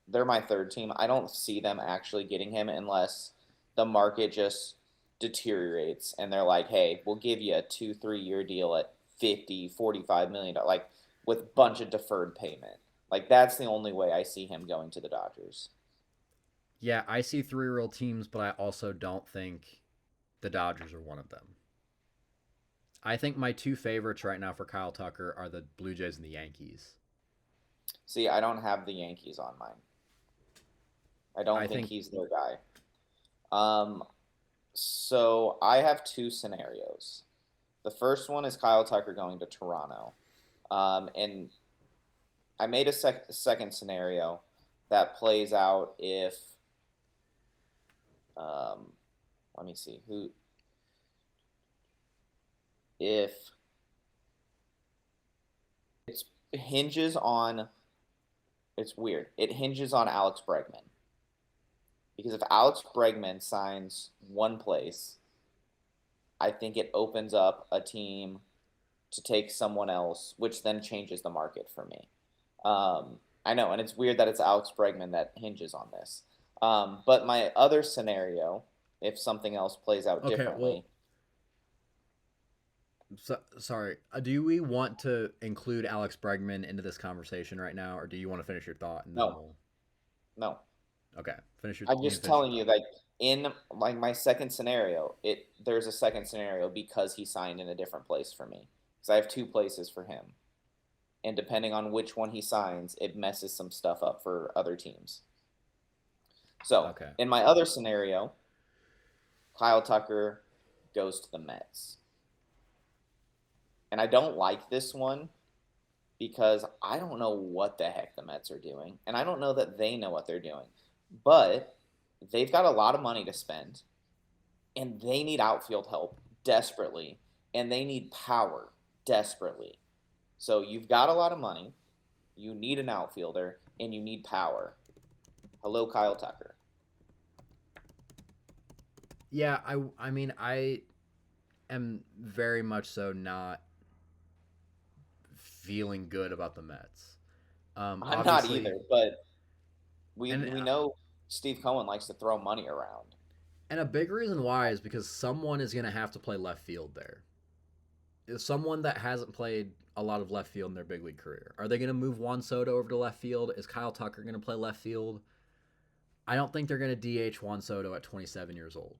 They're my third team. I don't see them actually getting him unless the market just deteriorates and they're like, hey, we'll give you a 2-3 year deal at 50, $45 million, like with bunch of deferred payment. Like that's the only way I see him going to the Dodgers. yeah, I see three real teams, but I also don't think the Dodgers are one of them. I think my two favorites right now for Kyle Tucker are the Blue Jays and the Yankees. See, I don't have the Yankees on mine. I don't I think think he's their guy. Um, so I have two scenarios. The first one is Kyle Tucker going to Toronto. And I made a second scenario that plays out if, um, let me see, who, if it's hinges on, it's weird. It hinges on Alex Bregman. Because if Alex Bregman signs one place, I think it opens up a team to take someone else, which then changes the market for me. I know, and it's weird that it's Alex Bregman that hinges on this. But my other scenario, if something else plays out okay. differently, Well, sorry. Do we want to include Alex Bregman into this conversation right now, or do you want to finish your thought and then no, we'll? no. Okay, finish your. I'm You can just finish your telling you, thought. like in like my second scenario, there's a second scenario because he signed in a different place for me. Because I have two places for him, and depending on which one he signs, it messes some stuff up for other teams. So Okay. in my other scenario, Kyle Tucker goes to the Mets. And I don't like this one because I don't know what the heck the Mets are doing, and I don't know that they know what they're doing. But they've got a lot of money to spend, and they need outfield help desperately, and they need power desperately. So you've got a lot of money, you need an outfielder, and you need power. Hello, Kyle Tucker. Yeah, I mean, I am very much so not feeling good about the Mets. I'm not Obviously, either, but we and we know Steve Cohen likes to throw money around. and a big reason why is because someone is going to have to play left field there. Someone that hasn't played a lot of left field in their big league career. Are they going to move Juan Soto over to left field? Is Kyle Tucker going to play left field? I don't think they're going to DH Juan Soto at 27 years old.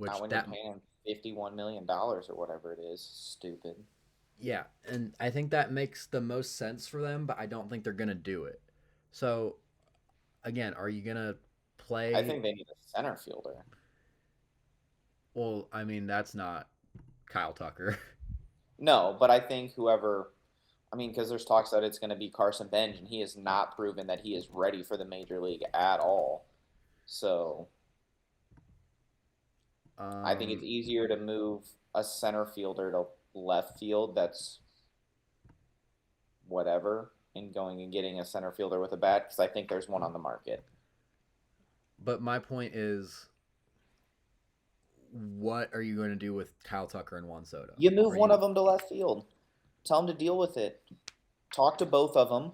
Not Which when you're that paying him $51 million or whatever it is. Stupid. Yeah, and I think that makes the most sense for them, but I don't think they're going to do it. So again, are you going to I play? think they need a center fielder. Well, I mean, that's not Kyle Tucker. No, but I think whoever, I mean, because there's talks that it's going to be Carson Bench, and he has not proven that he is ready for the major league at all. So I think it's um, easier to move a center fielder to left field that's whatever and going and getting a center fielder with a bat because I think there's one on the market. but my point is, what are you going to do with Kyle Tucker and Juan Soto? You move Are one you of them to left field. Tell them to deal with it. Talk to both of them.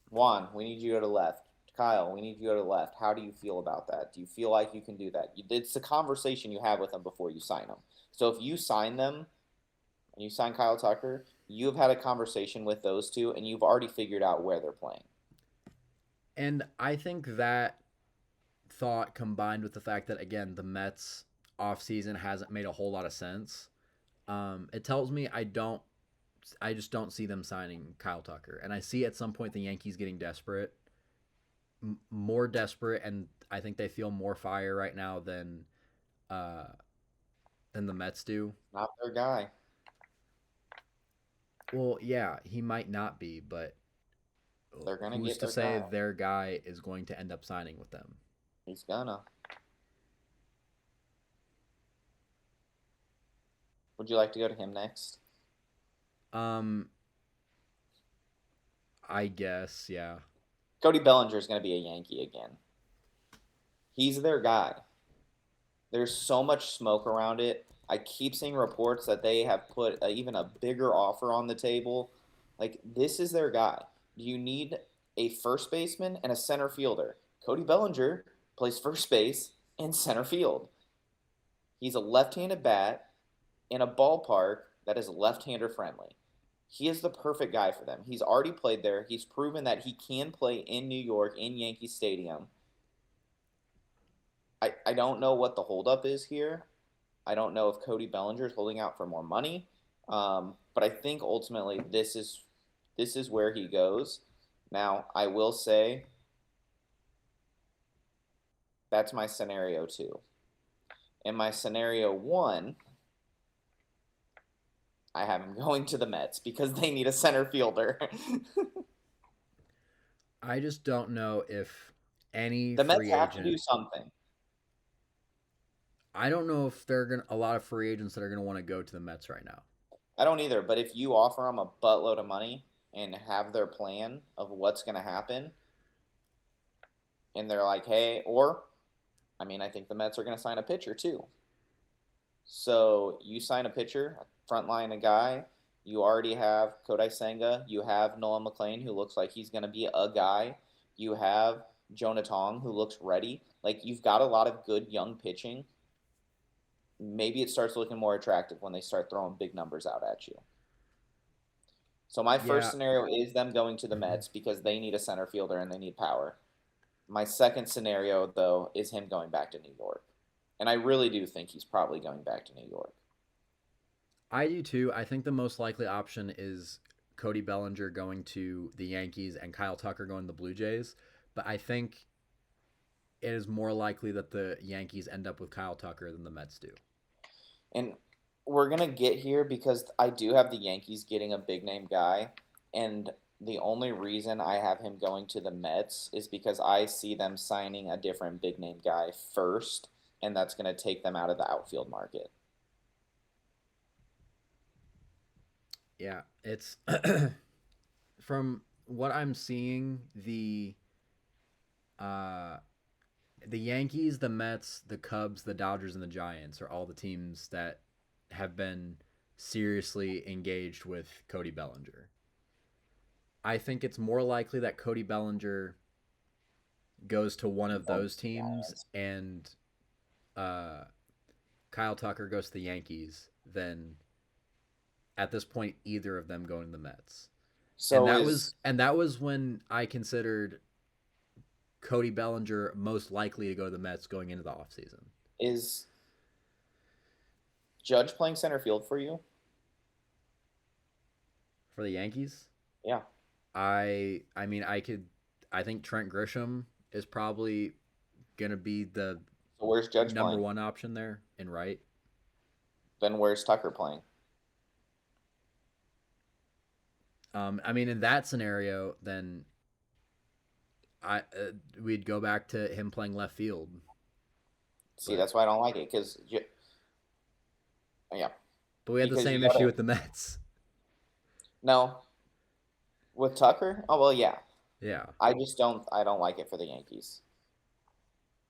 Juan, we need you to go to left. Kyle, we need you to go to left. How do you feel about that? Do you feel like you can do that? It's a conversation you have with them before you sign them. So if you sign them and you sign Kyle Tucker, you have had a conversation with those two and you've already figured out where they're playing. And I think that thought combined with the fact that again the Mets offseason hasn't made a whole lot of sense. It tells me I just don't see them signing Kyle Tucker, and I see at some point the Yankees getting desperate, more desperate, and I think they feel more fire right now uh, than the Mets do. Not their guy. Well, yeah, he might not be, but They're going to who's get to their say guy. their guy is going to end up signing with them? He's gonna. Would you like to go to him next? Um, I guess, yeah. Cody Bellinger is going to be a Yankee again. He's their guy. There's so much smoke around it. I keep seeing reports that they have put even a bigger offer on the table. Like, this is their guy. You need a first baseman and a center fielder. Cody Bellinger plays first base and center field. He's a left handed bat in a ballpark that is left hander friendly. He is the perfect guy for them. He's already played there. He's proven that he can play in New York in Yankee Stadium. I don't know what the holdup is here. I don't know if Cody Bellinger is holding out for more money, but I think ultimately this is where he goes. Now I will say that's my scenario two. In my scenario one, I have him going to the Mets because they need a center fielder. I just don't know if any The Mets free have to do agent. something. I don't know if they're gonna a lot of free agents that are gonna want to go to the Mets right now. I don't either, but if you offer them a buttload of money and have their plan of what's going to happen, and they're like, hey, or, I mean, I think the Mets are going to sign a pitcher too. So you sign a pitcher, frontline a guy. You already have Kodai Senga. You have Nolan McLean, who looks like he's going to be a guy. You have Jonah Tong, who looks ready. Like, you've got a lot of good young pitching. Maybe it starts looking more attractive when they start throwing big numbers out at you. So my first Yeah, scenario is them going to the Mets because they need a center fielder and they need power. My second scenario, though, is him going back to New York. And I really do think he's probably going back to New York. I do too. I think the most likely option is Cody Bellinger going to the Yankees and Kyle Tucker going to the Blue Jays. But I think it is more likely that the Yankees end up with Kyle Tucker than the Mets do. And we're gonna get here because I do have the Yankees getting a big name guy, and the only reason I have him going to the Mets is because I see them signing a different big name guy first, and that's gonna take them out of the outfield market. Yeah, it's from what I'm seeing, uh the Yankees, the Mets, the Cubs, the Dodgers, and the Giants are all the teams that have been seriously engaged with Cody Bellinger. I think it's more likely that Cody Bellinger goes to one of those teams Giants. and uh, Kyle Tucker goes to the Yankees than at this point either of them going to the Mets. And So that was when I considered Cody Bellinger most likely to go to the Mets going into the offseason. is Judge playing center field for you? For the Yankees, Yeah. I mean I think Trent Grisham is probably gonna be the So where's Judge number playing? one option there in right. Then where's Tucker playing? I mean in that scenario, then we'd go back to him playing left field. See, But that's why I don't like it because yeah, we had the because you same issue gotta with the Mets. no with Tucker. Oh well, yeah. Yeah, I don't like it for the Yankees.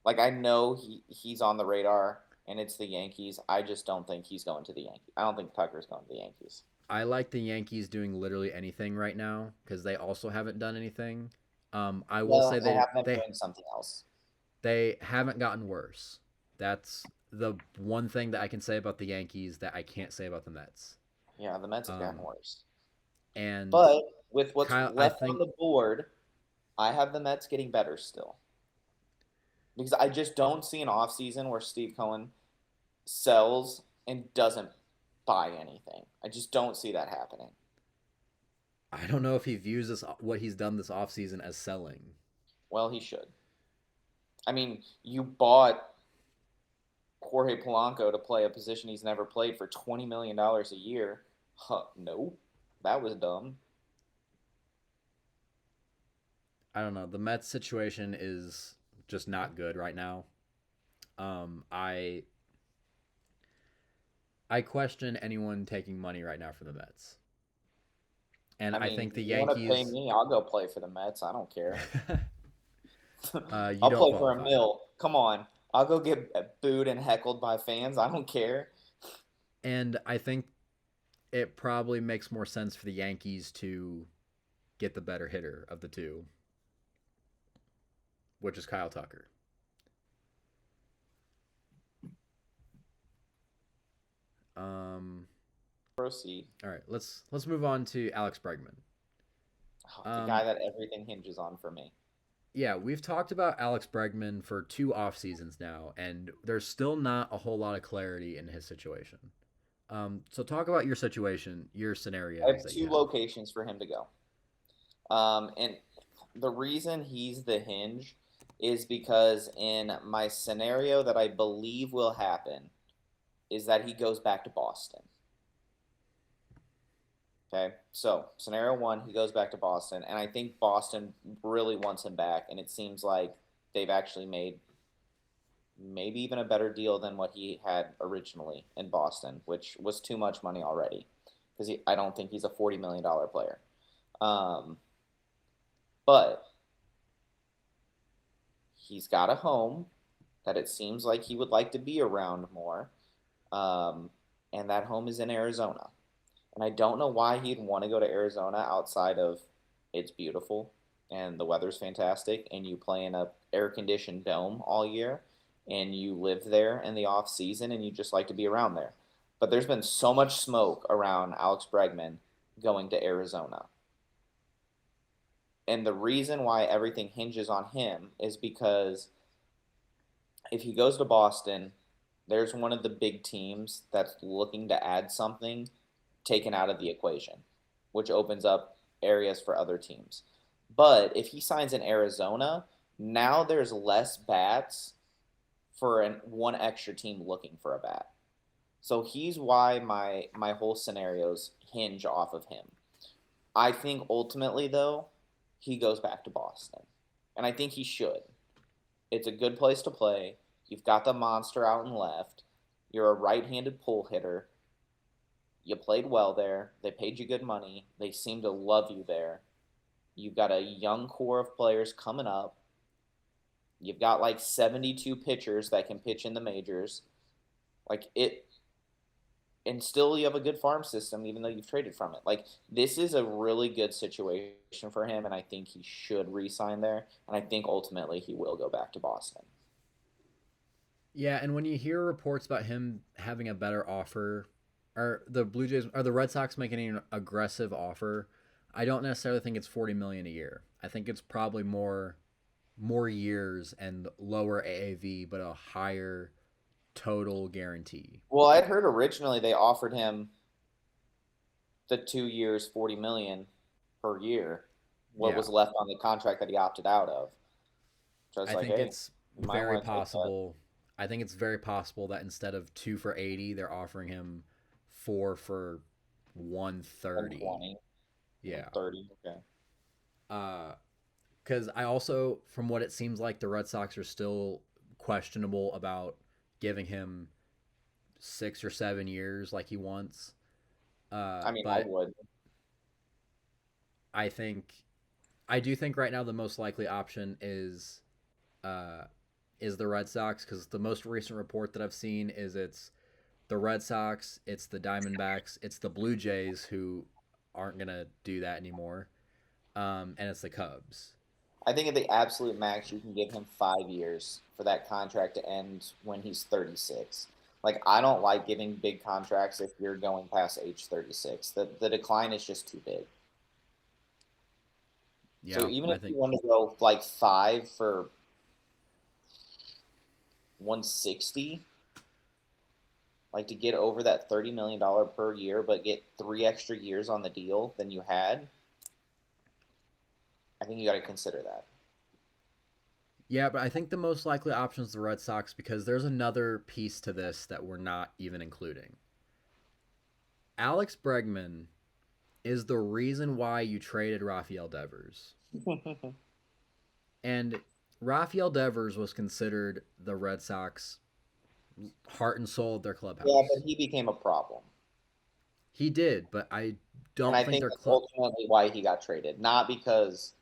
Like I know he's on the radar and it's the Yankees. I just don't think he's going to the Yankees. I don't think Tucker's going to the Yankees. I like the Yankees doing literally anything right now because they also haven't done anything. I will Well, say I have them doing something else. they haven't gotten worse. That's the one thing that I can say about the Yankees that I can't say about the Mets. Yeah, the Mets have gotten Um, worse. and But with what's Kyle, I left on think the board, I have the Mets getting better still. Because I just don't see an offseason where Steve Cohen sells and doesn't buy anything. I just don't see that happening. I don't know if he views this what he's done this offseason as selling. Well, he should. I mean, you bought Jorge Polanco to play a position he's never played for $20 million a year. Huh, no, that was dumb. I don't know. The Mets situation is just not good right now. Um, I I question anyone taking money right now for the Mets. And I I mean, think the you want to pay Yankees me? I'll go play for the Mets. I don't care. you I'll don't play for a qualify. mill. Come on. I'll go get booed and heckled by fans. I don't care. And I think it probably makes more sense for the Yankees to get the better hitter of the two, which is Kyle Tucker. Um, Proceed. all right, let's move on to Alex Bregman. Oh, the guy Um, that everything hinges on for me. yeah, we've talked about Alex Bregman for 2 off seasons now, and there's still not a whole lot of clarity in his situation. So talk about your situation, your I scenarios have that you two have. locations for him to go. And the reason he's the hinge is because in my scenario that I believe will happen is that he goes back to Boston. Okay, so scenario one, he goes back to Boston, and I think Boston really wants him back, and it seems like they've actually made maybe even a better deal than what he had originally in Boston, which was too much money already, because I don't think he's a $40 million player. Um, but he's got a home that it seems like he would like to be around more, um, and that home is in Arizona. And I don't know why he'd want to go to Arizona outside of it's beautiful and the weather's fantastic and you play in a air conditioned dome all year and you live there in the off season and you just like to be around there. But there's been so much smoke around Alex Bregman going to Arizona. And the reason why everything hinges on him is because if he goes to Boston, there's one of the big teams that's looking to add something taken out of the equation, which opens up areas for other teams. But if he signs in Arizona, now there's less bats for one extra team looking for a bat. So he's why my whole scenarios hinge off of him. I think ultimately though, he goes back to Boston. And I think he should. It's a good place to play. You've got the monster out and left. You're a right-handed pull hitter. You played well there. They paid you good money. They seem to love you there. You've got a young core of players coming up. You've got like 72 pitchers that can pitch in the majors. Like it, and still you have a good farm system even though you've traded from it. Like this is a really good situation for him, and I think he should re-sign there, and I think ultimately he will go back to Boston. Yeah, and when you hear reports about him having a better offer, or the Blue Jays or the Red Sox making an aggressive offer, I don't necessarily think it's 40 million a year. I think it's probably more years and lower AAV, but a higher total guarantee. Well, I'd heard originally they offered him the 2 years, 40 million per year, what Yeah. was left on the contract that he opted out of. So I was I like, think hey, it's you might very want to take that possible. I think it's very possible that instead of 2 for 80, they're offering him 4 for 130. 120, Yeah. 130. Okay. Uh cuz I also from what it seems like the Red Sox are still questionable about giving him 6 or 7 years like he wants. I mean, I But would. I think I do think right now the most likely option uh, is the Red Sox because the most recent report that I've seen is it's the Red Sox, it's the Diamondbacks, it's the Blue Jays who aren't gonna do that anymore, and it's the Cubs. I think at the absolute max, you can give him 5 years for that contract to end when he's 36. Like, I don't like giving big contracts if you're going past age 36. The decline is just too big. So Yeah, even I if you think. want to go like 5 for 160, like to get over that $30 million per year, but get 3 extra years on the deal than you had, I think you got to consider that. Yeah, but I think the most likely option is the Red Sox because there's another piece to this that we're not even including. Alex Bregman is the reason why you traded Rafael Devers. And Rafael Devers was considered the Red Sox heart and soul of their Yeah, clubhouse. but he became a problem. He did, but I And don't I think think their that's club. ultimately why he got traded, not because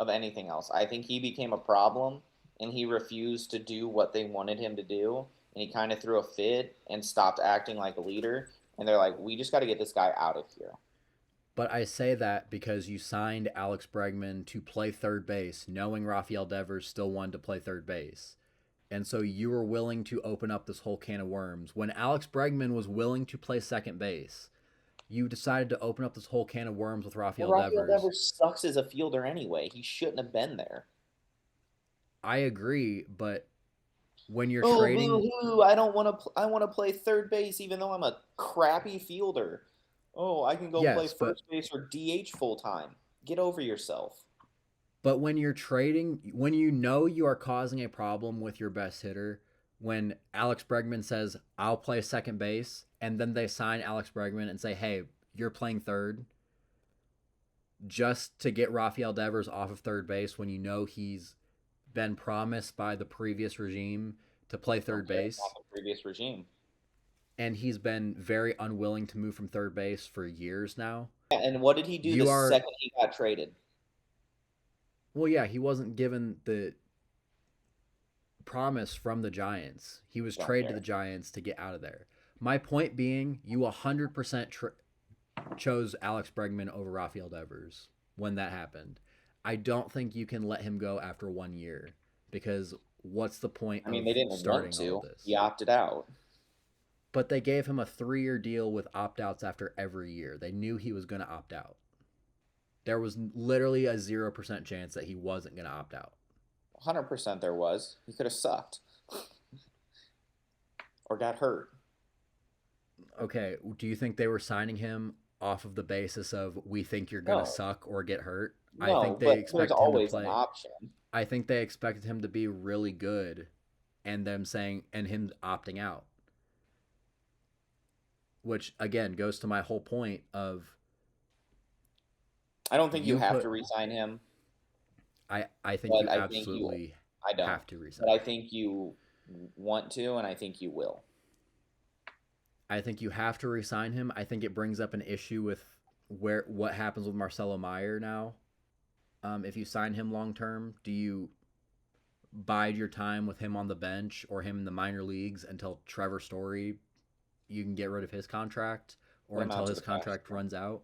of anything else. I think he became a problem and he refused to do what they wanted him to do. And he kind of threw a fit and stopped acting like a leader. And they're like, we just got to get this guy out of here. But I say that because you signed Alex Bregman to play third base, knowing Rafael Devers still wanted to play third base. And so you were willing to open up this whole can of worms. When Alex Bregman was willing to play second base, you decided to open up this whole can of worms with Well, Rafael Rafael Devers. Devers sucks as a fielder anyway. He shouldn't have been there. I agree, but when you're Oh, boo trading, hoo! I don't want to. I want to play third base, even though I'm a crappy fielder. Oh, I can go play yes, first base or DH full time. Get over yourself. but when you're trading, when you know you are causing a problem with your best hitter, when Alex Bregman says, I'll play second base, and then they sign Alex Bregman and say, hey, you're playing third, just to get Rafael Devers off of third base when you know he's been promised by the previous regime to play I don't third care about base, the previous regime. and he's been very unwilling to move from third base for years now. Yeah, and what did he do the You are, second he got traded? well, yeah, he wasn't given the promise from the Giants. He was Don't traded to the care. Giants to get out of there. My point being, you 100% chose Alex Bregman over Rafael Devers when that happened. I don't think you can let him go after 1 year because what's the point I mean, of they didn't want starting all of to. He this? opted out. But they gave him a 3 year deal with opt outs after every year. They knew he was going to opt out. There was literally a 0% chance that he wasn't going to opt out. 100% there was. He could have sucked or got hurt. Okay, do you think they were signing him off of the basis of we think you're going to No, suck or get hurt? I no, think they but there's expected him to always an play. option. I think they expected him to be really good and them saying and him opting out. which again goes to my whole point of I don't think you you have put. to re-sign him, I think but you I think you. absolutely I don't, have to resign but I him. think you want to, and I think you will. I think you have to resign him. I think it brings up an issue with what happens with Marcelo Meyer now. If you sign him long term, do you bide your time with him on the bench or him in the minor leagues until Trevor Story you can get rid of his contract Put or him out until to his the pasture. contract runs out?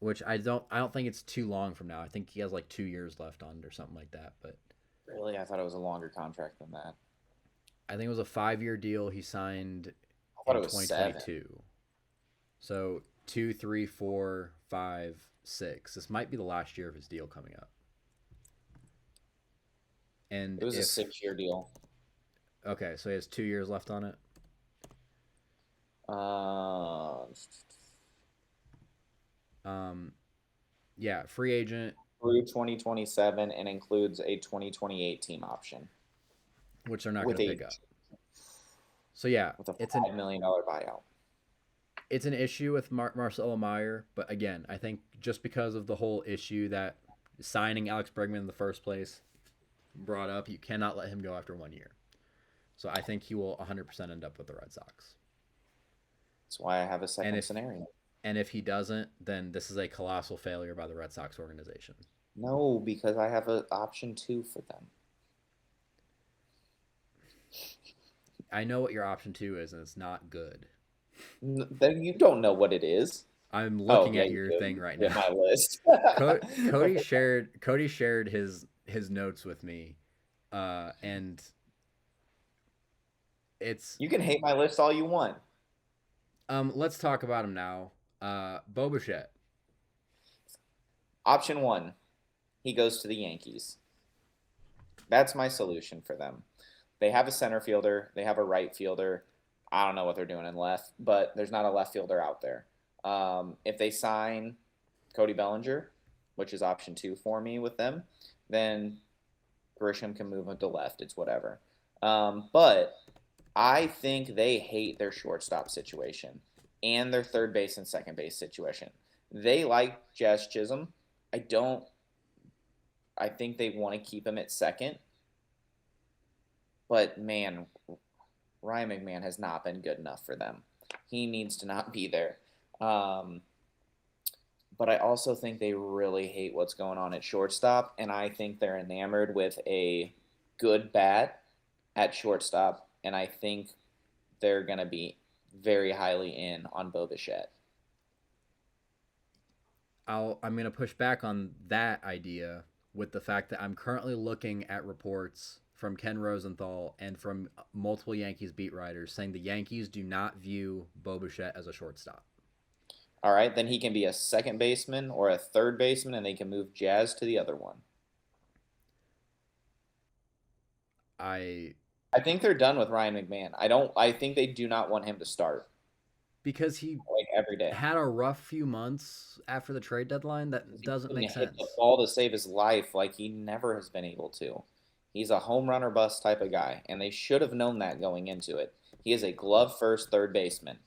Which I don't think it's too long from now. I think he has like 2 years left on it or something like that. But Really, I thought it was a longer contract than that. I think it was a 5 year deal he signed I thought in it was 7. 2022. So 2, 3, 4, 5, 6. This might be the last year of his deal coming up. It And was a if 6-year deal. okay, so he has 2 years left on it. Uh, Um, yeah, free agent, through 2027 and includes a 2028 team option which they're not going with to a pick up. So yeah, with a it's an $5 million buyout. it's an issue with Marcelo Meyer, but again, I think just because of the whole issue that signing Alex Bregman in the first place brought up, you cannot let him go after 1 year. So I think he will 100% end up with the Red Sox. That's why I have a And second if scenario. and if he doesn't, then this is a colossal failure by the Red Sox organization. No, because I have an option 2 for them. I know what your option 2 is, and it's not good. Then you don't know what it is. I'm Oh, looking yeah, at you your do. thing right Get now. my list. Cody Okay. shared his notes with me, and it's You can hate my list all you want. let's talk about him now. Bo Bichette. Option 1, he goes to the Yankees. That's my solution for them. They have a center fielder, they have a right fielder. I don't know what they're doing in left, but there's not a left fielder out there. If they sign Cody Bellinger, which is option 2 for me with them, then Grisham can move him to left. It's whatever. But I think they hate their shortstop situation and their third base and second base situation. They like Jazz Chisholm. I don't. I think they want to keep him at second. But man, Ryan McMahon has not been good enough for them. He needs to not be there. Um, but I also think they really hate what's going on at shortstop, and I think they're enamored with a good bat at shortstop, and I think they're going to be very highly in on Bo Bichette. I'm gonna push back on that idea with the fact that I'm currently looking at reports from Ken Rosenthal and from multiple Yankees beat writers saying the Yankees do not view Bo Bichette as a shortstop. All right, then he can be a second baseman or a third baseman, and they can move Jazz to the other one. I I think they're done with Ryan McMahon. I don't. I think they do not want him to start because he like every day. had a rough few months after the trade deadline that He doesn't couldn't make hit the sense. ball to save his life like he never has been able to. He's a home run or bust type of guy, and they should have known that going into it. He is a glove first third baseman.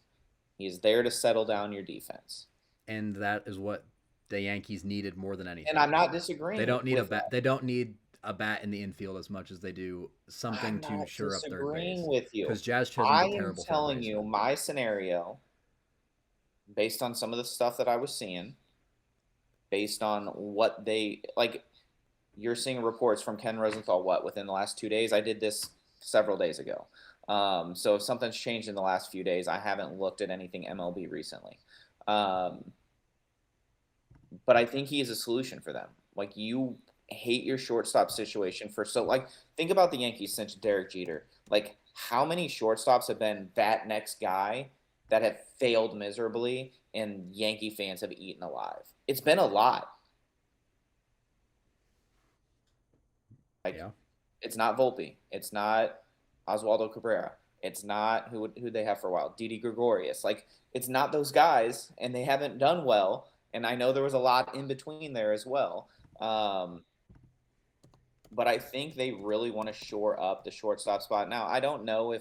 He is there to settle down your defense. And that is what the Yankees needed more than anything. And I'm not They disagreeing don't need a with bat. that. They don't need a bat in the infield as much as they do something I'm to not shore up third disagreeing base. with you. Because Jazz Chisholm's I a am terrible third telling you baseman. my scenario based on some of the stuff that I was seeing, based on what they like. You're seeing reports from Ken Rosenthal within the last 2 days. I did this several days ago. So if something's changed in the last few days, I haven't looked at anything MLB recently. But I think he is a solution for them. Like you hate your shortstop situation for so like think about the Yankees since Derek Jeter. Like how many shortstops have been that next guy that have failed miserably and Yankee fans have eaten alive? It's been a lot. Like Yeah. it's not Volpe. It's not Oswaldo Cabrera. It's not who they have for a while. Didi Gregorius. Like it's not those guys, and they haven't done well. And I know there was a lot in between there as well. Um, but I think they really want to shore up the shortstop spot. Now I don't know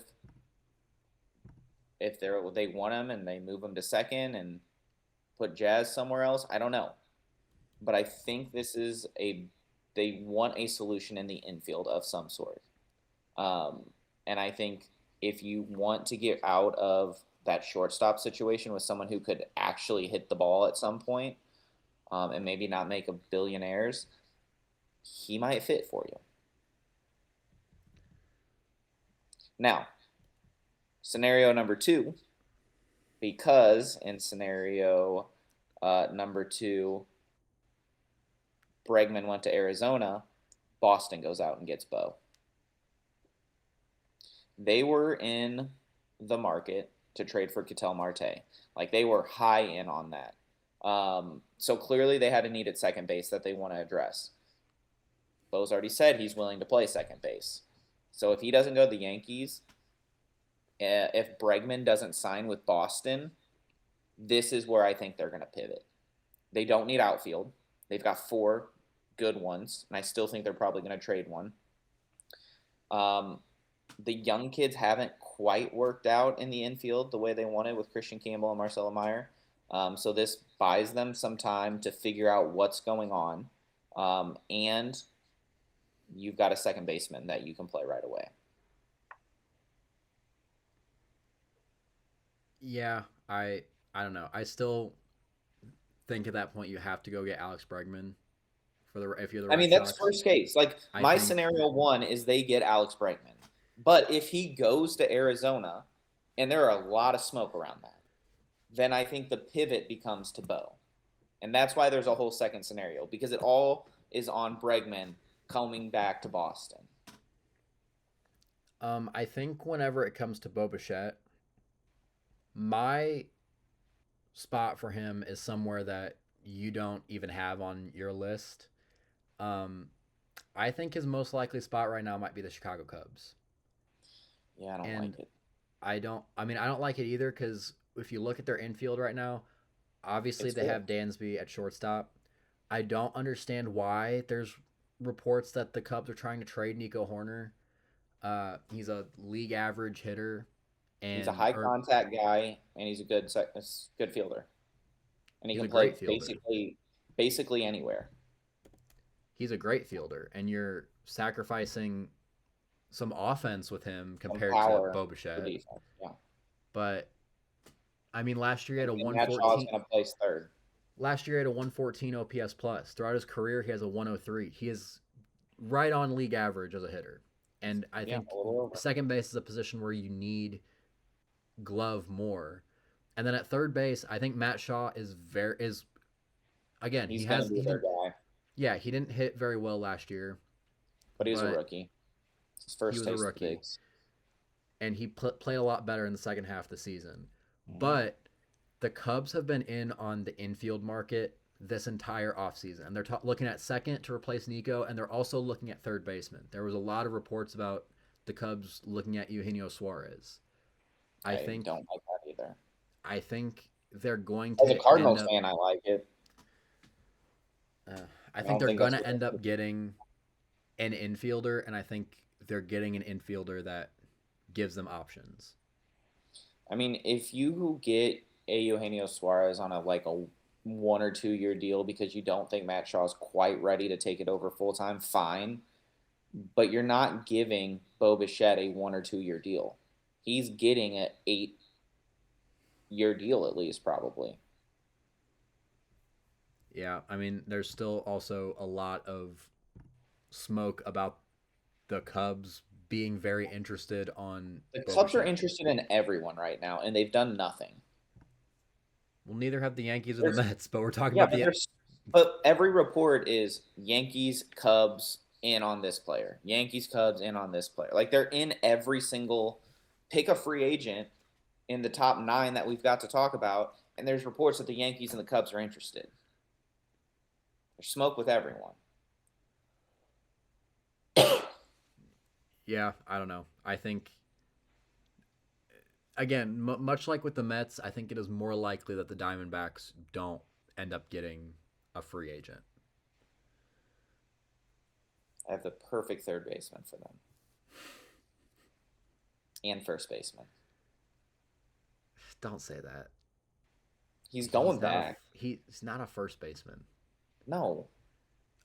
if they want him and they move him to second and put Jazz somewhere else, I don't know. But I think they want a solution in the infield of some sort. And I think if you want to get out of that shortstop situation with someone who could actually hit the ball at some point, and maybe not make a billion errors, he might fit for you. Now, scenario number 2, because in scenario number 2, Bregman went to Arizona, Boston goes out and gets Bo. They were in the market to trade for Ketel Marte. Like, they were high in on that. So clearly they had a need at second base that they want to address. Bo's already said he's willing to play second base. So if he doesn't go to the Yankees, if Bregman doesn't sign with Boston, this is where I think they're going to pivot. They don't need outfield. They've got 4 good ones, and I still think they're probably going to trade one. The young kids haven't quite worked out in the infield the way they wanted with Christian Campbell and Marcelo Meyer. So this buys them some time to figure out what's going on. And you've got a second baseman that you can play right away. Yeah, I don't know. I still think at that point you have to go get Alex Bregman if you're the Red That's Sox. first case. Like, my scenario 1 is they get Alex Bregman. But if he goes to Arizona, and there are a lot of smoke around that, then I think the pivot becomes to Bo. And that's why there's a whole second scenario, because it all is on Bregman coming back to Boston. I think whenever it comes to Bo Bichette, my spot for him is somewhere that you don't even have on your list. I think his most likely spot right now might be the Chicago Cubs. Yeah, I don't like it. I don't like it either, because if you look at their infield right now, obviously they have Dansby at shortstop. I don't understand why there's reports that the Cubs are trying to trade Nico Hoerner. He's a league average hitter. And he's a high contact guy, and he's a good fielder. And he can play basically anywhere. He's a great fielder, and you're sacrificing some offense with him compared to Bo Bichette. Yeah. But last year he had a 114. Matt Shaw's going to place third. Last year he had a 114 OPS plus. Throughout his career, he has a 103. He is right on league average as a hitter. And I think second base is a position where you need glove more. And then at third base, I think Matt Shaw is again, he's going to be their guy. Yeah, he didn't hit very well last year. But he was a rookie. His first taste of the bigs. And he played a lot better in the second half of the season. Mm-hmm. But the Cubs have been in on the infield market this entire offseason. And they're looking at second to replace Nico, and they're also looking at third baseman. There was a lot of reports about the Cubs looking at Eugenio Suarez. I don't like that either. I think they're going to... As a Cardinals fan, I like it. I think they're going to end up getting an infielder, and I think they're getting an infielder that gives them options. If you get a Eugenio Suarez on a 1 or 2 year deal because you don't think Matt Shaw's quite ready to take it over full time, fine. But you're not giving Bo Bichette a 1 or 2 year deal. He's getting an 8 year deal at least, probably. Yeah, there's still also a lot of smoke about the Cubs being very interested on... The Cubs are interested in everyone right now, and they've done nothing. Well, neither have the Yankees or the Mets, but we're talking about But every report is Yankees, Cubs in on this player. Yankees, Cubs in on this player. They're in every single... Pick a free agent in the top 9 that we've got to talk about, and there's reports that the Yankees and the Cubs are interested. There's smoke with everyone. Yeah, I don't know. I think, again, much like with the Mets, I think it is more likely that the Diamondbacks don't end up getting a free agent. I have the perfect third baseman for them. And first baseman. Don't say that. He's going Not a back. he's not a first baseman. No.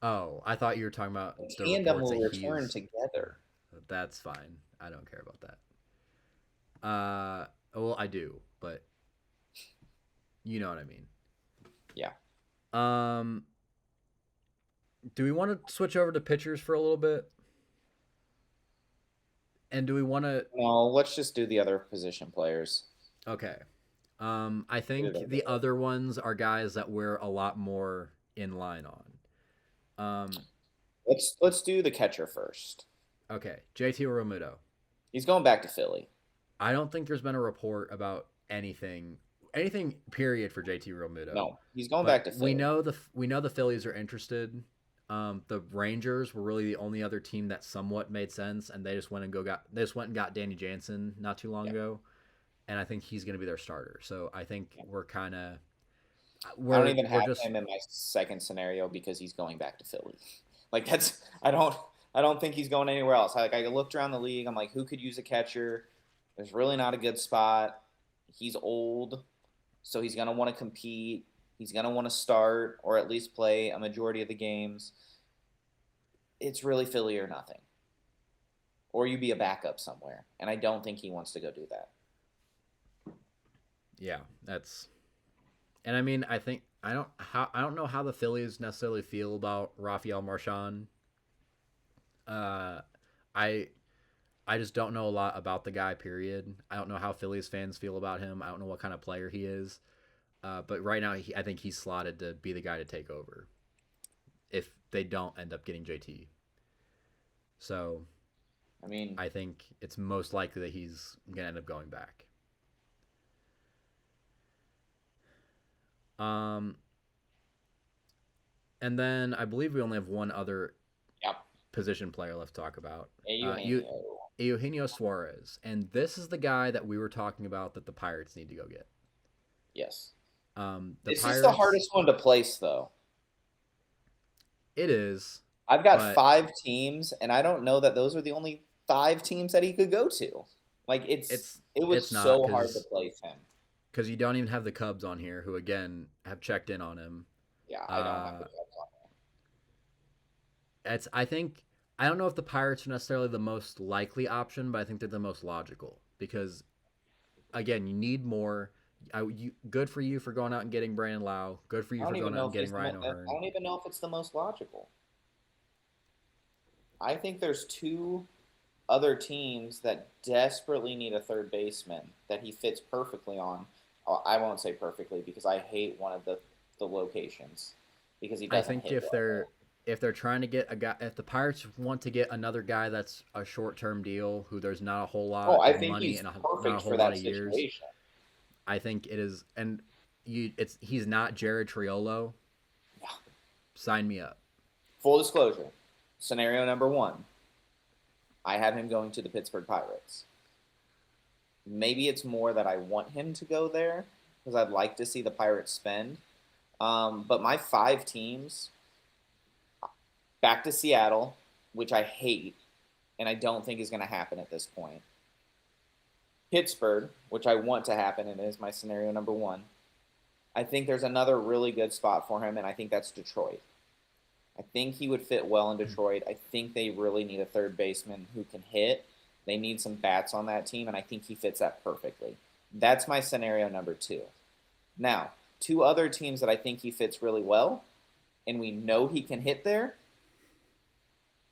Oh, I thought you were talking about The the tandem reports will that return he's. together. That's fine. I don't care about that. Well, I do, but you know what I mean. Yeah. Um, do we want to switch over to pitchers for a little bit? And do we want to? No, let's just do the other position players. Okay. I Either think way. the other ones are guys that we're a lot more in line on. Let's do the catcher first. Okay, JT Realmuto. He's going back to Philly. I don't think there's been a report about anything period for JT Realmuto. No, he's going back But to Philly. we know the Phillies are interested. The Rangers were really the only other team that somewhat made sense, and they just went and got Danny Jansen not too long ago, and I think he's going to be their starter. So I think we're kind of I don't even have him in my second scenario because he's going back to Philly. Like that's I don't think he's going anywhere else. I looked around the league. I'm like, who could use a catcher? There's really not a good spot. He's old, so he's gonna want to compete. He's gonna want to start or at least play a majority of the games. It's really Philly or nothing, or you be a backup somewhere. And I don't think he wants to go do that. Yeah, that's. And I mean, I don't know how the Phillies necessarily feel about Rafael Marchand. I just don't know a lot about the guy. Period. I don't know how Phillies fans feel about him. I don't know what kind of player he is. But right now, I think he's slotted to be the guy to take over if they don't end up getting JT. So, I mean, I think it's most likely that he's gonna end up going back. And then I believe we only have one other yep. position player left to talk about. Eugenio. Suarez. And this is the guy that we were talking about that the Pirates need to go get. Yes. This is the hardest one to place, though. It is. I've got 5 teams, and I don't know that those are the only 5 teams that he could go to. Like it was so hard to place him. Because you don't even have the Cubs on here, who again have checked in on him. Yeah, I don't have the Cubs on there. I don't know if the Pirates are necessarily the most likely option, but I think they're the most logical because, again, you need more. Good for you for going out and getting Brandon Lau. Good for you for going out and getting Ryan O'Hearn. I don't even know if it's the most logical. I think there's 2 other teams that desperately need a third baseman that he fits perfectly on. I won't say perfectly because I hate one of the locations because he doesn't. I think if they're trying to get a guy, if the Pirates want to get another guy that's a short-term deal who there's not a whole lot of money and not a whole lot of years, I think it is. And he's not Jared Triolo. Yeah. Sign me up. Full disclosure, scenario number 1. I have him going to the Pittsburgh Pirates. Maybe it's more that I want him to go there because I'd like to see the Pirates spend. But my 5 teams, back to Seattle, which I hate, and I don't think is going to happen at this point. Pittsburgh, which I want to happen, and is my scenario number 1. I think there's another really good spot for him, and I think that's Detroit. I think he would fit well in Detroit. I think they really need a third baseman who can hit. They need some bats on that team, and I think he fits that perfectly. That's my scenario number 2. Now, 2 other teams that I think he fits really well, and we know he can hit there,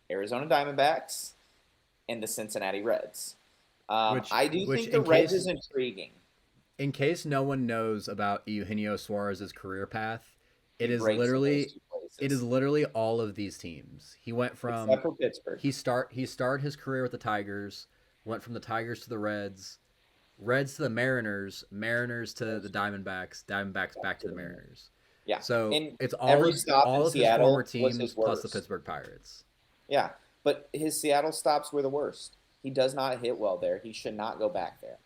Arizona Diamondbacks and the Cincinnati Reds. I do think the Reds is intriguing. In case no one knows about Eugenio Suarez's career path, it is literally all of these teams. He went from except for Pittsburgh. He started his career with the Tigers, went from the Tigers to the Reds, Reds to the Mariners, Mariners to the Diamondbacks, Diamondbacks back to the Mariners. Yeah. So it's all of his former teams plus the Pittsburgh Pirates. Yeah, but his Seattle stops were the worst. He does not hit well there. He should not go back there.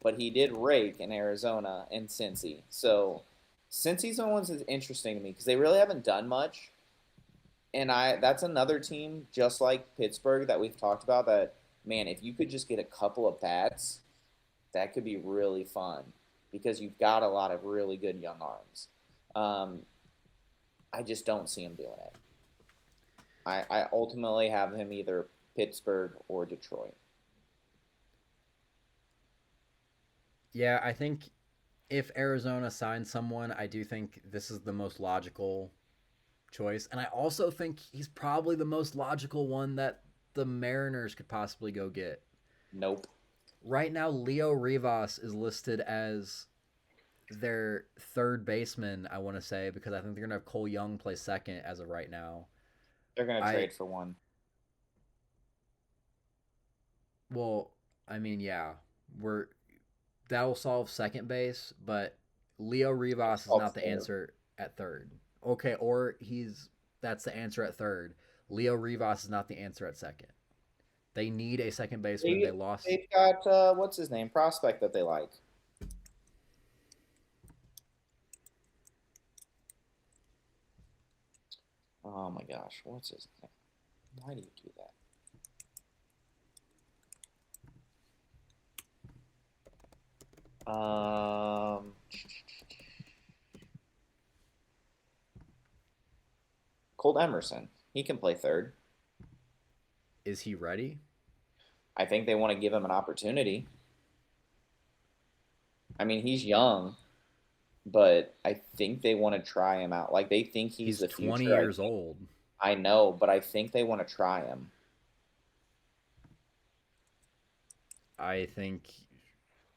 But he did rake in Arizona and Cincy. So Cincy's the one that's interesting to me because they really haven't done much. And that's another team just like Pittsburgh that we've talked about that, man, if you could just get a couple of bats, that could be really fun. because you've got a lot of really good young arms. I just don't see him doing it. I ultimately have him either Pittsburgh or Detroit. Yeah, I think if Arizona signs someone, I do think this is the most logical choice. And I also think he's probably the most logical one that the Mariners could possibly go get. Nope. Right now, Leo Rivas is listed as their third baseman, I want to say, because I think they're going to have Cole Young play second as of right now. They're going to I, trade for one. well, I mean, yeah, we're that'll solve second base, but Leo Rivas is not the answer at third. Okay, or that's the answer at third. Leo Rivas is not the answer at second. They need a second baseman. They lost. They've got what's his name prospect that they like. Oh my gosh, what's his name? Why do you do that? Colt Emerson. He can play third. Is he ready? I think they want to give him an opportunity. I mean, he's young, but I think they want to try him out. Like they think he's the 20 future. years old. I know, but I think they want to try him. I think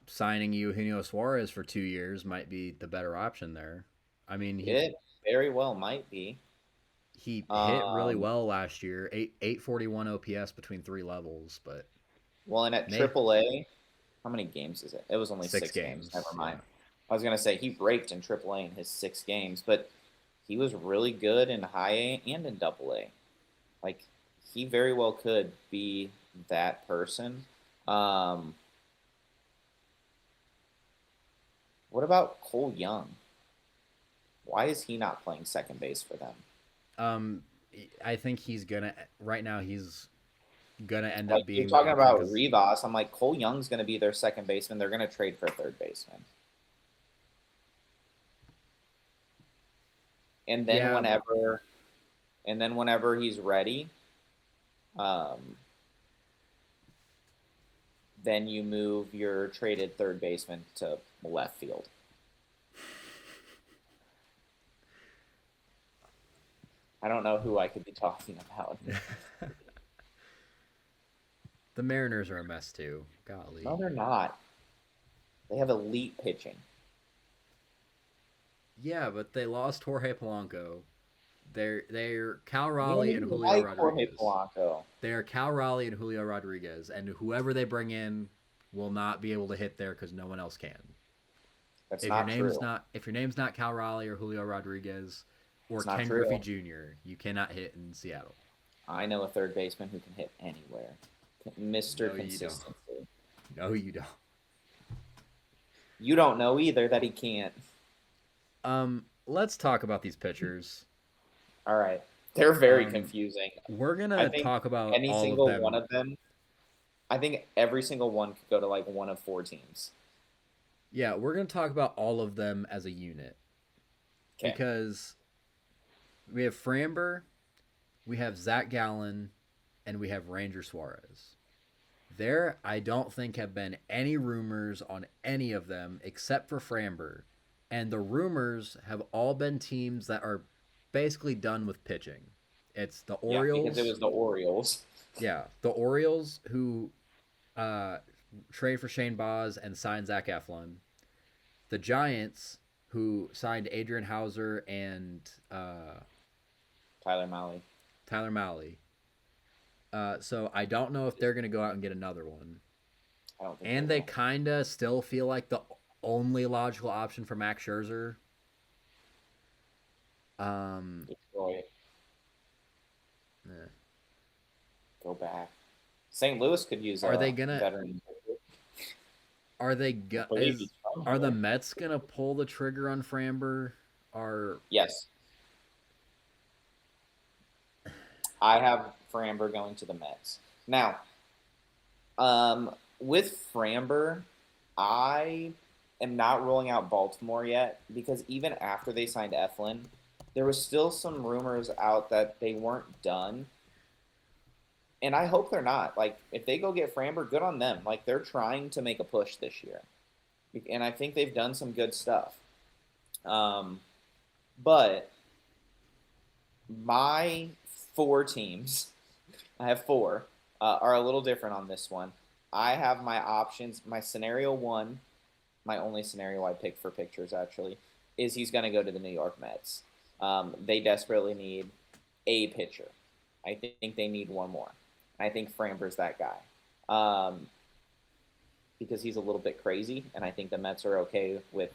signing Eugenio Suarez for 2 years might be the better option there. I mean, it very well might be. He hit really well last year, 841 OPS between 3 levels, but well, and at AAA, how many games is it? It was only 6 games. Never mind. Yeah. I was gonna say he raked in AAA in his 6 games, but he was really good in High A and in AA. Like he very well could be that person. What about Cole Young? Why is he not playing second base for them? I think he's gonna. Right now, he's gonna end up being. You're talking about Rivas. I'm like Cole Young's gonna be their second baseman. They're gonna trade for a third baseman. And then whenever he's ready, then you move your traded third baseman to left field. I don't know who I could be talking about. The Mariners are a mess too. Golly. No, they're not. They have elite pitching. Yeah, but they lost Jorge Polanco. They're Cal Raleigh and Julio Rodriguez. They're Cal Raleigh and Julio Rodriguez, and whoever they bring in will not be able to hit there because no one else can. That's not true. If your name's not Cal Raleigh or Julio Rodriguez or Ken Griffey Jr., you cannot hit in Seattle. I know a third baseman who can hit anywhere. Mr. Consistency. No, you don't. You don't know either that he can't. Let's talk about these pitchers. All right. They're very confusing. We're going to talk about any single one of them. I think every single one could go to like one of 4 teams. Yeah, we're going to talk about all of them as a unit. Okay. Because we have Framber, we have Zach Gallen, and we have Ranger Suarez. There, I don't think have been any rumors on any of them except for Framber. And the rumors have all been teams that are basically done with pitching. It's the Orioles. Yeah, because it was the Orioles. Yeah, the Orioles who trade for Shane Baz and signed Zach Eflin. The Giants who signed Adrian Hauser and Tyler Mahle. So I don't know if they're going to go out and get another one. I don't think and they kind of still feel like the only logical option for Max Scherzer. Detroit. Yeah. Go back. St. Louis could use Are they gonna veteran. Are the Mets gonna pull the trigger on Framber? Yes. I have Framber going to the Mets. Now, with Framber, I am not ruling out Baltimore yet because even after they signed Eflin, there was still some rumors out that they weren't done. And I hope they're not. Like, if they go get Framber, good on them. Like, they're trying to make a push this year. And I think they've done some good stuff. But my 4 teams, I have 4, are a little different on this one. I have my options. My scenario 1, my only scenario I picked for pictures actually, is he's going to go to the New York Mets. They desperately need a pitcher. I think they need one more. I think Framber's that guy. Because he's a little bit crazy, and I think the Mets are okay with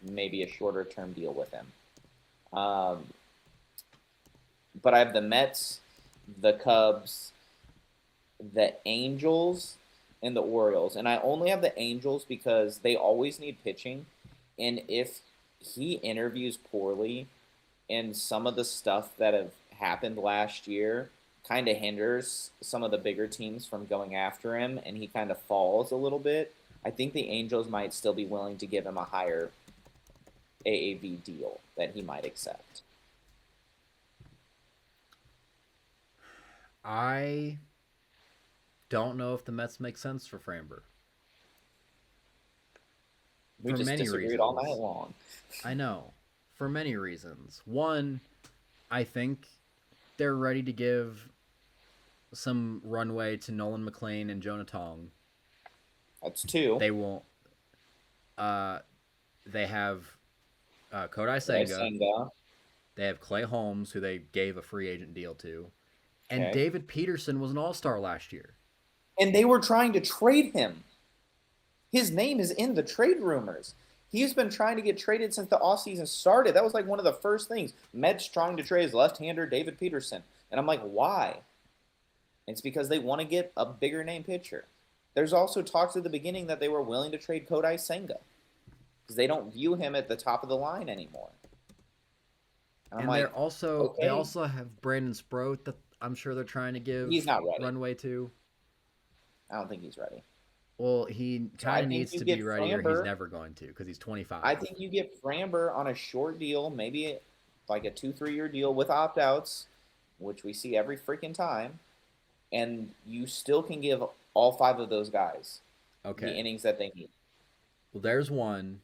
maybe a shorter term deal with him. But I have the Mets, the Cubs, the Angels, and the Orioles. And I only have the Angels because they always need pitching. And if he interviews poorly and some of the stuff that have happened last year kind of hinders some of the bigger teams from going after him and he kind of falls a little bit, I think the Angels might still be willing to give him a higher AAV deal that he might accept. I don't know if the Mets make sense for Framber. We just disagreed all night long. I know. For many reasons. One, I think they're ready to give some runway to Nolan McLean and Jonah Tong. That's 2. They won't. They have Kodai Senga. They have Clay Holmes, who they gave a free agent deal to. And David Peterson was an all-star last year. And they were trying to trade him. His name is in the trade rumors. He's been trying to get traded since the offseason started. That was like one of the first things. Mets trying to trade his left-hander, David Peterson. And I'm like, why? It's because they want to get a bigger name pitcher. There's also talks at the beginning that they were willing to trade Kodai Senga because they don't view him at the top of the line anymore. And they're also they also have Brandon Sproat that I'm sure they're trying to give runway to. I don't think he's ready. Well, he kind of needs to be ready or he's never going to because he's 25. I think you get Framber on a short deal, maybe like a 2-3 year deal with opt-outs, which we see every freaking time, and you still can give all 5 of those guys the innings that they need. Well, there's one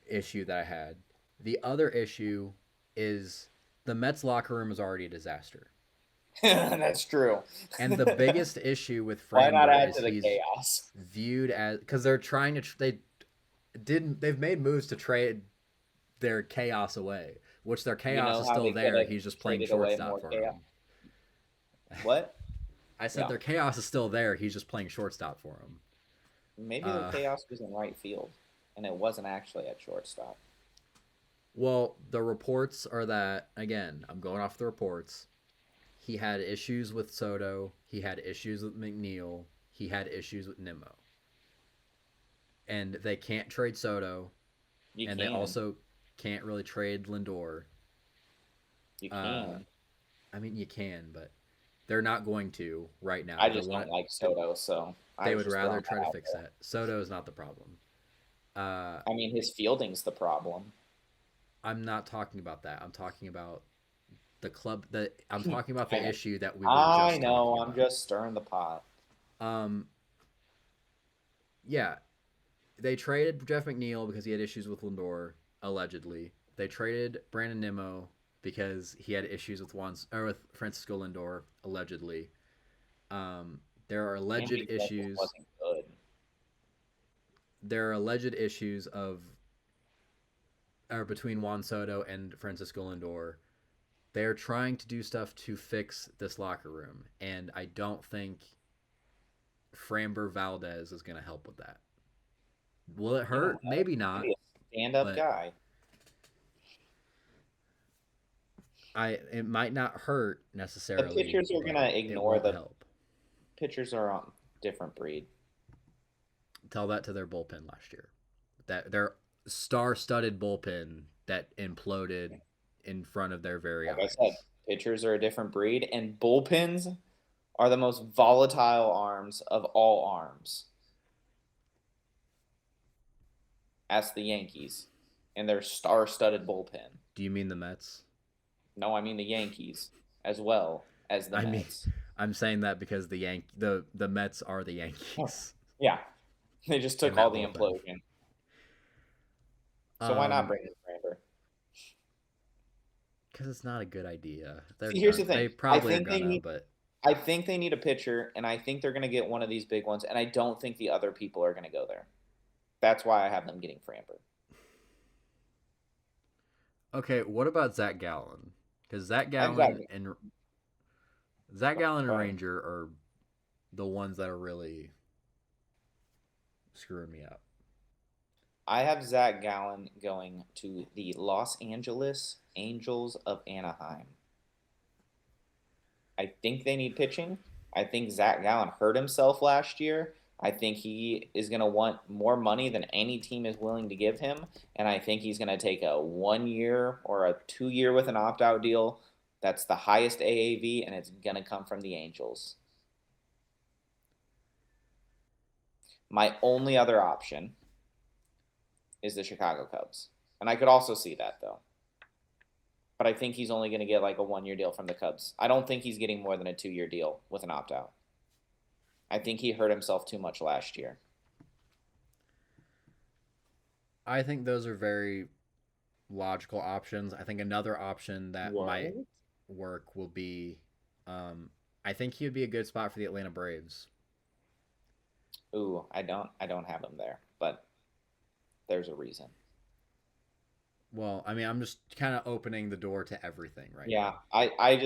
issue that I had. The other issue is the Mets locker room is already a disaster. That's true. And the biggest issue with Framber why not add to the chaos? Viewed as because they're trying to they've made moves to trade their chaos away, which their chaos is still there. He's just playing shortstop for him. What? I said their chaos is still there. He's just playing shortstop for him. Maybe the chaos was in right field, and it wasn't actually at shortstop. Well, the reports are that, again, I'm going off the reports. He had issues with Soto. He had issues with McNeil. He had issues with Nimmo. And they can't trade Soto. They also can't really trade Lindor. You can. I mean, you can, but they're not going to right now. I just don't like Soto, so they would rather try to fix that. Soto is not the problem. I mean, his fielding's the problem. I'm not talking about that. I'm talking about the club. I'm talking about the issue that we were I know. I'm just stirring the pot. Yeah. They traded Jeff McNeil because he had issues with Lindor, allegedly. They traded Brandon Nimmo because he had issues with Francisco Lindor, allegedly. There are alleged issues. Wasn't good. There are alleged issues between Juan Soto and Francisco Lindor. They're trying to do stuff to fix this locker room, and I don't think Framber Valdez is going to help with that. Will it hurt? Maybe not. Stand-up guy. It might not hurt necessarily. The pitchers are going to ignore the help. Pitchers are on different breed. Tell that to their bullpen last year. That their star-studded bullpen that imploded in front of their very eyes. Like I said, pitchers are a different breed, and bullpens are the most volatile arms of all arms. Ask the Yankees and their star-studded bullpen. Do you mean the Mets? No, I mean the Yankees as well as the I mean, Mets. I'm saying that because the Mets are the Oh, Yankees yeah, they just in took all that the bullpen. implosion. So why not Um, bring in Framber? because it's not a good idea. See, here's the thing. They probably are gonna, but I think they need a pitcher, and I think they're going to get one of these big ones, and I don't think the other people are going to go there. That's why I have them getting Framber. okay. What about Zach Gallen? Because Exactly. Zach Gallen and Go ahead. Ranger are the ones that are really screwing me up. I have Zach Gallen going to the Los Angeles Angels of Anaheim. I think they need pitching. I think Zach Gallen hurt himself last year. I think he is going to want more money than any team is willing to give him. And I think he's going to take a 1 year or a 2 year with an opt out deal. That's the highest AAV, and it's going to come from the Angels. My only other option is the Chicago Cubs. And I could also see that, though. But I think he's only going to get like a 1 year deal from the Cubs. I don't think he's getting more than a 2 year deal with an opt out. I think he hurt himself too much last year. I think those are very logical options. I think another option that might What? work will be, I think he would be a good spot for the Atlanta Braves. Ooh, I don't have him there, but there's a reason. Well, I mean, I'm just kind of opening the door to everything right Yeah, now. I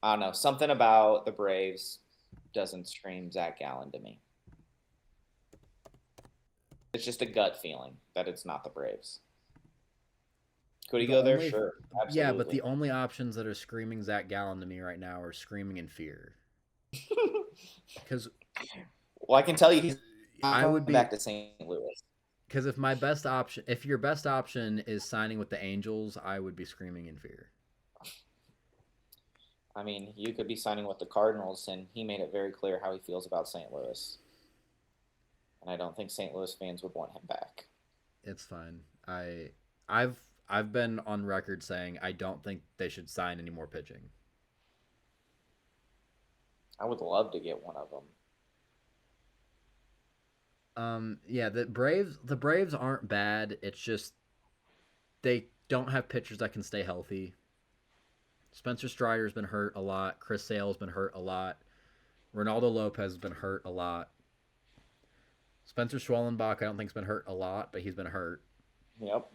don't know. Something about the Braves doesn't scream Zach Gallen to me. It's just a gut feeling that it's not the Braves. Could he The go there? only, Sure, yeah, but absolutely. the only options that are screaming Zach Gallen to me right now are screaming in fear. Because Well, I can tell you he's I not would coming back be, to St. Louis. because if your best option is signing with the Angels, I would be screaming in fear. I mean, you could be signing with the Cardinals, and he made it very clear how he feels about St. Louis. And I don't think St. Louis fans would want him back. It's fine. I've I've been on record saying I don't think they should sign any more pitching. I would love to get one of them. Yeah, the Braves aren't bad. It's just they don't have pitchers that can stay healthy. Spencer Strider's been hurt a lot. Chris Sale's been hurt a lot. Ronaldo Lopez has been hurt a lot. Spencer Schwellenbach, I don't think's been hurt a lot, but he's been hurt. Yep.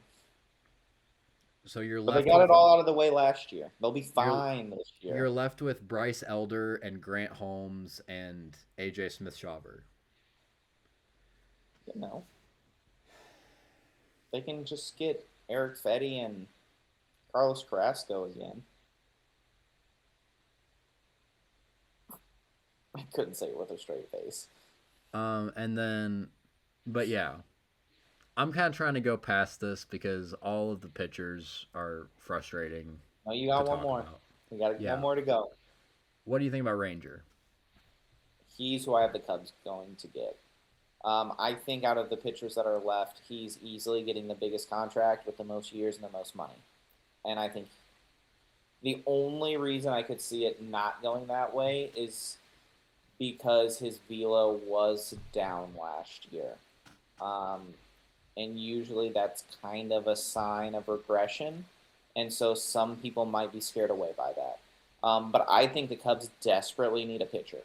So you're But they left got with it all out of the way last year. They'll be you're fine this you're year. left with Bryce Elder and Grant Holmes and AJ Smith Shawver. You know, they can just get Eric Fetty and Carlos Carrasco again. I couldn't say it with a straight face. And then, but yeah, I'm kind of trying to go past this because all of the pitchers are frustrating No, you to got one talk more. about. We got one Yeah. more to go. What do you think about Ranger? He's who I have the Cubs going to get. I think out of the pitchers that are left, he's easily getting the biggest contract with the most years and the most money. And I think the only reason I could see it not going that way is because his velo was down last year. Um, and usually that's kind of a sign of regression. And so some people might be scared away by that. But I think the Cubs desperately need a pitcher,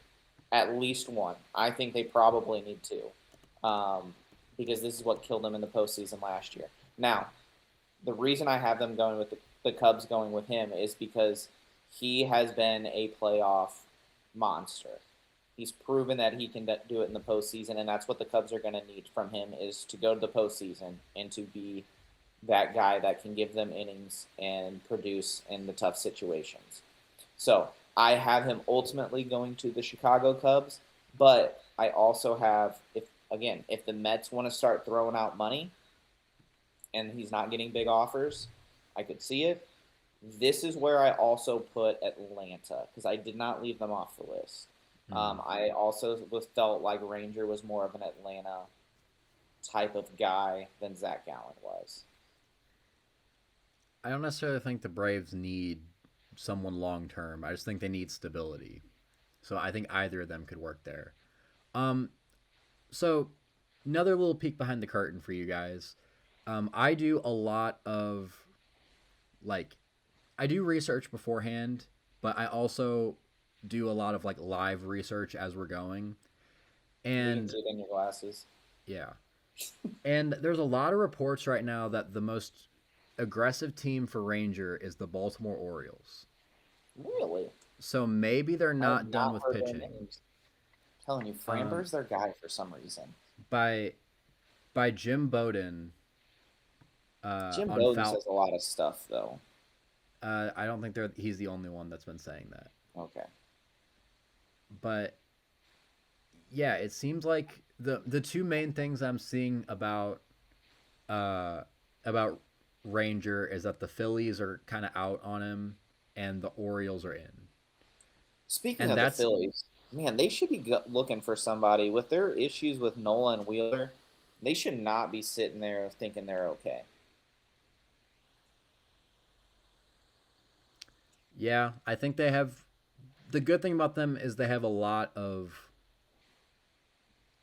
at least one. I think they probably need two, because this is what killed them in the postseason last year. Now, the reason I have them going with the Cubs going with him is because he has been a playoff monster. He's proven that he can do it in the postseason, and that's what the Cubs are going to need from him is to go to the postseason and to be that guy that can give them innings and produce in the tough situations. So I have him ultimately going to the Chicago Cubs, but I also have if the Mets want to start throwing out money and he's not getting big offers, I could see it. This is where I also put Atlanta because I did not leave them off the list. Hmm. I also felt like Ranger was more of an Atlanta type of guy than Zach Gallen was. I don't necessarily think the Braves need someone long term. I just think they need stability. So I think either of them could work there. Um, so another little peek behind the curtain for you guys. I do a lot of like I do research beforehand, but I also do a lot of like live research as we're going. We can And see it in your glasses. yeah. And there's a lot of reports right now that the most aggressive team for Ranger is the Baltimore Orioles. Really? So maybe they're I have not done not with heard their pitching. names. I'm telling you, Um, Framber's their guy for some reason. by by Jim Bowden Jim on Bowden foul. says a lot of stuff, though. I don't think he's the only one that's been saying that. Okay. But yeah, it seems like the two main things I'm seeing uh, about Ranger is that the Phillies are kind of out on him and the Orioles are in. Speaking And of the that's Phillies, man, they should be looking for somebody with their issues with Nola and Wheeler. They should not be sitting there thinking they're okay. yeah, I think they have the good thing about them is they have a lot of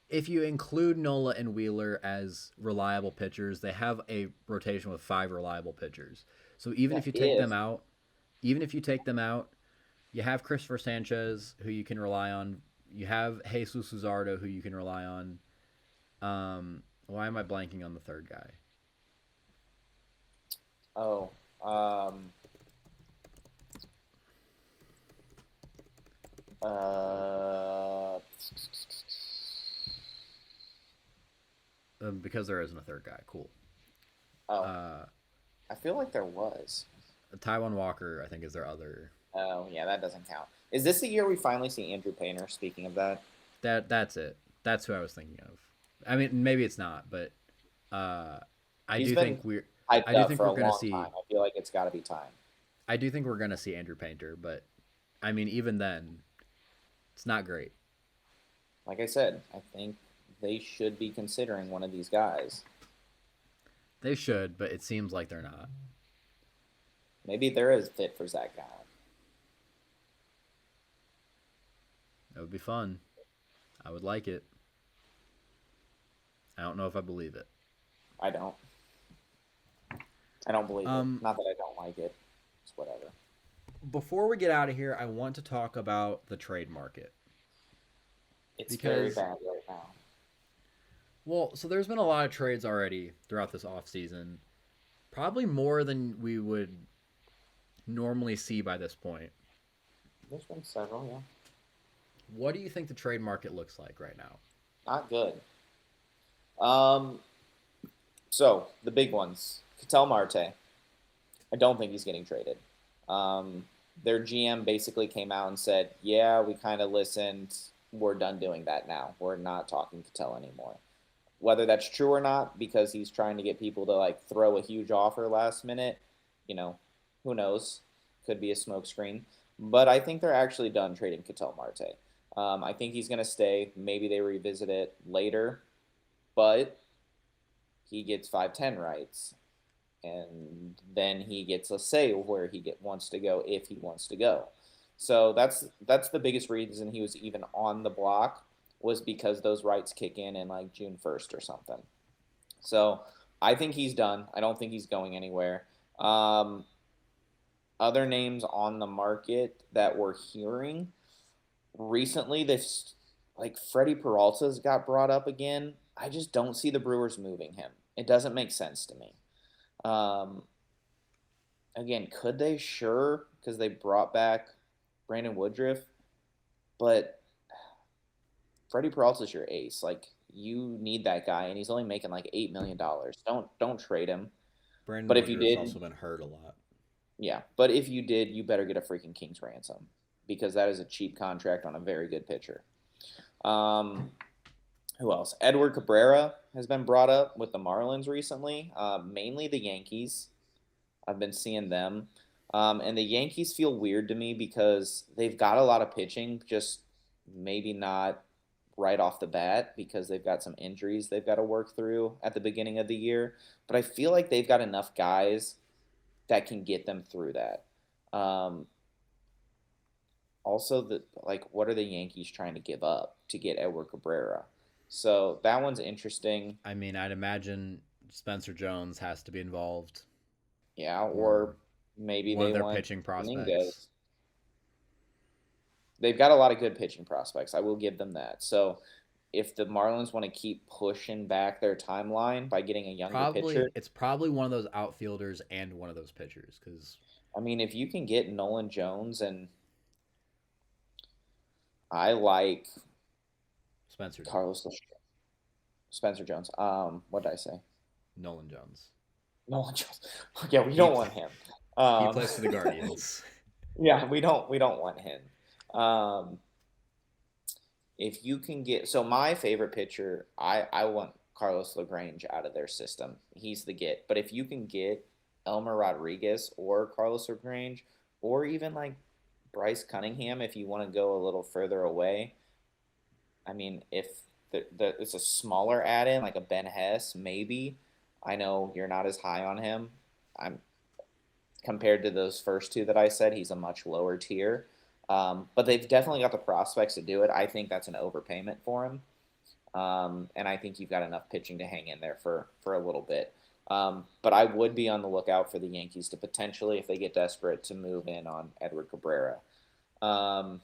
if you include Nola and Wheeler as reliable pitchers, they have a rotation with 5 reliable pitchers. So even Yeah, if you take if them out, even if you take them out, you have Christopher Sanchez who you can rely on. You have Jesus Luzardo who you can rely on. Why am I blanking on the third guy? oh um uh Because there isn't a third guy. Cool. oh Uh, I feel like there was. Taiwan Walker, I think, is their other. Oh yeah, that doesn't count. Is this the year we finally see Andrew Painter? Speaking of that, That's it. That's who I was thinking of. I mean, maybe it's not, but uh, I he's do been think we're. hyped I do up think for we're a gonna long see. time. I feel like it's got to be time. I do think we're gonna see Andrew Painter, but I mean, even then, it's not great. Like I said, I think they should be considering one of these guys. They should, but it seems like they're not. Maybe there is fit for Zach Gallen. That would be fun. I would like it. I don't know if I believe it. I don't. I don't believe it. Um, Not that I don't like it. It's whatever. Before we get out of here, I want to talk about the trade market. It's very Because bad right now. well, so there's been a lot of trades already throughout this offseason. Probably more than we would normally see by this point. There's been several, yeah. What do you think the trade market looks like right now? Not good. Um, so the big ones. Ketel Marte. I don't think he's getting traded. Um, their GM basically came out and said, "Yeah, we kind of listened. We're done doing that now. We're not talking Ketel anymore." Whether that's true or not, because he's trying to get people to like throw a huge offer last minute, you know, who knows? Could be a smokescreen. But I think they're actually done trading Ketel Marte. I think he's going to stay. Maybe they revisit it later, but he gets 510 rights, and then he gets a say of where wants to go if he wants to go. So that's the biggest reason he was even on the block was because those rights kick in like June 1st or something. So I think he's done. I don't think he's going anywhere. Other names on the market that we're hearing recently, this like Freddie Peralta's got brought up again. I just don't see the Brewers moving him. It doesn't make sense to me. Um, Again, could they? Sure, because they brought back Brandon Woodruff, but Freddie Peralta's your ace. Like you need that guy, and he's only making like $8 million. Don't trade him. Brandon But if you Woodruff's did, also been hurt a lot. yeah. But if you did, you better get a freaking King's ransom because that is a cheap contract on a very good pitcher. Um, who else? Edward Cabrera has been brought up with the Marlins recently, mainly the Yankees. I've been seeing them. And the Yankees feel weird to me because they've got a lot of pitching, just maybe not right off the bat because they've got some injuries they've got to work through at the beginning of the year. But I feel like they've got enough guys that can get them through that. Um, Also, what are the Yankees trying to give up to get Edward Cabrera? So that one's interesting. I mean, I'd imagine Spencer Jones has to be involved, Yeah, or or maybe one they of their want pitching prospects. Dominguez. They've got a lot of good pitching prospects. I will give them that. So if the Marlins want to keep pushing back their timeline by getting a younger pitcher, It's probably one of those outfielders and one of those pitchers because I mean, if you can get Nolan Jones and I like Spencer Jones, Carlos Spencer Jones. What did I say? Nolan Jones. Nolan Jones. Yeah, we He don't want him. he plays for the Guardians. Yeah, we don't want him. Um, if you can get my favorite pitcher, I want Carlos LaGrange out of their system. He's the get. But if you can get Elmer Rodriguez or Carlos LaGrange, or even like Bryce Cunningham, if you want to go a little further away, I mean, if it's a smaller add-in like a Ben Hess, maybe. I know you're not as high on him. I'm compared to those first two that I said, he's a much lower tier. But they've definitely got the prospects to do it. I think that's an overpayment for him. And I think you've got enough pitching to hang in there for a little bit. But I would be on the lookout for the Yankees to potentially, if they get desperate, to move in on Edward Cabrera. Trying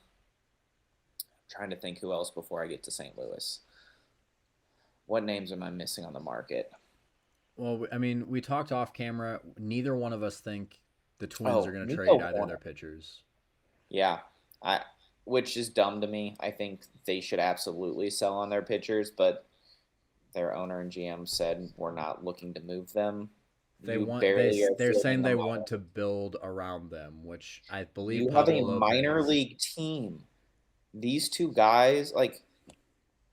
to think who else before I get to St. Louis. What names am I missing on the market? Well, I mean, we talked off camera. Neither one of us think the Twins are going to Nico trade either of Horner. their pitchers. Yeah, which is dumb to me. I think they should absolutely sell on their pitchers, but their owner and GM said we're not looking to move them. They're saying they want to build around them, which I believe You have a Pablo minor Lopez. league team. These two guys, like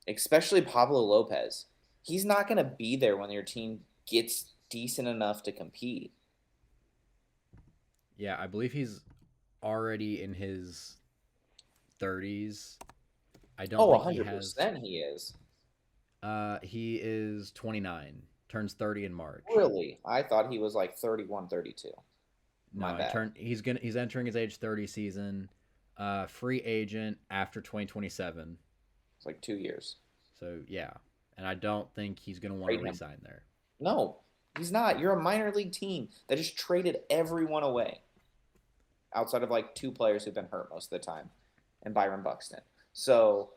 especially Pablo Lopez, he's not going to be there when your team gets decent enough to compete. Yeah, I believe he's already in his 30s. I don't Oh, think he has. 100% he is. He is 29. Turns 30 in March. Really? I thought he was like 31, 32. No, he's entering his age 30 season. Free agent after 2027. It's like 2 years. So yeah, and I don't think he's going to want to resign there. No, he's not. You're a minor league team that just traded everyone away, outside of like two players who've been hurt most of the time, and Byron Buxton. So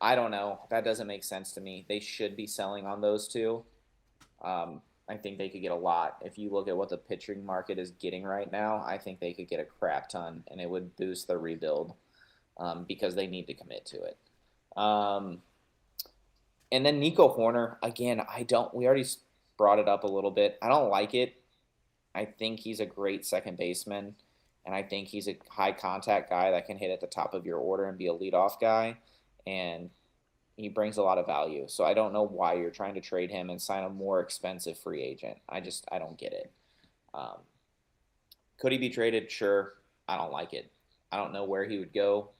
I don't know. That doesn't make sense to me. They should be selling on those two. I think they could get a lot. If you look at what the pitching market is getting right now, I think they could get a crap ton, and it would boost the rebuild because they need to commit to it. And then Nico Horner, again, we already brought it up a little bit. I don't like it. I think he's a great second baseman, and I think he's a high contact guy that can hit at the top of your order and be a leadoff guy, and he brings a lot of value. So I don't know why you're trying to trade him and sign a more expensive free agent. I don't get it. Could he be traded? Sure. I don't like it. I don't know where he would go.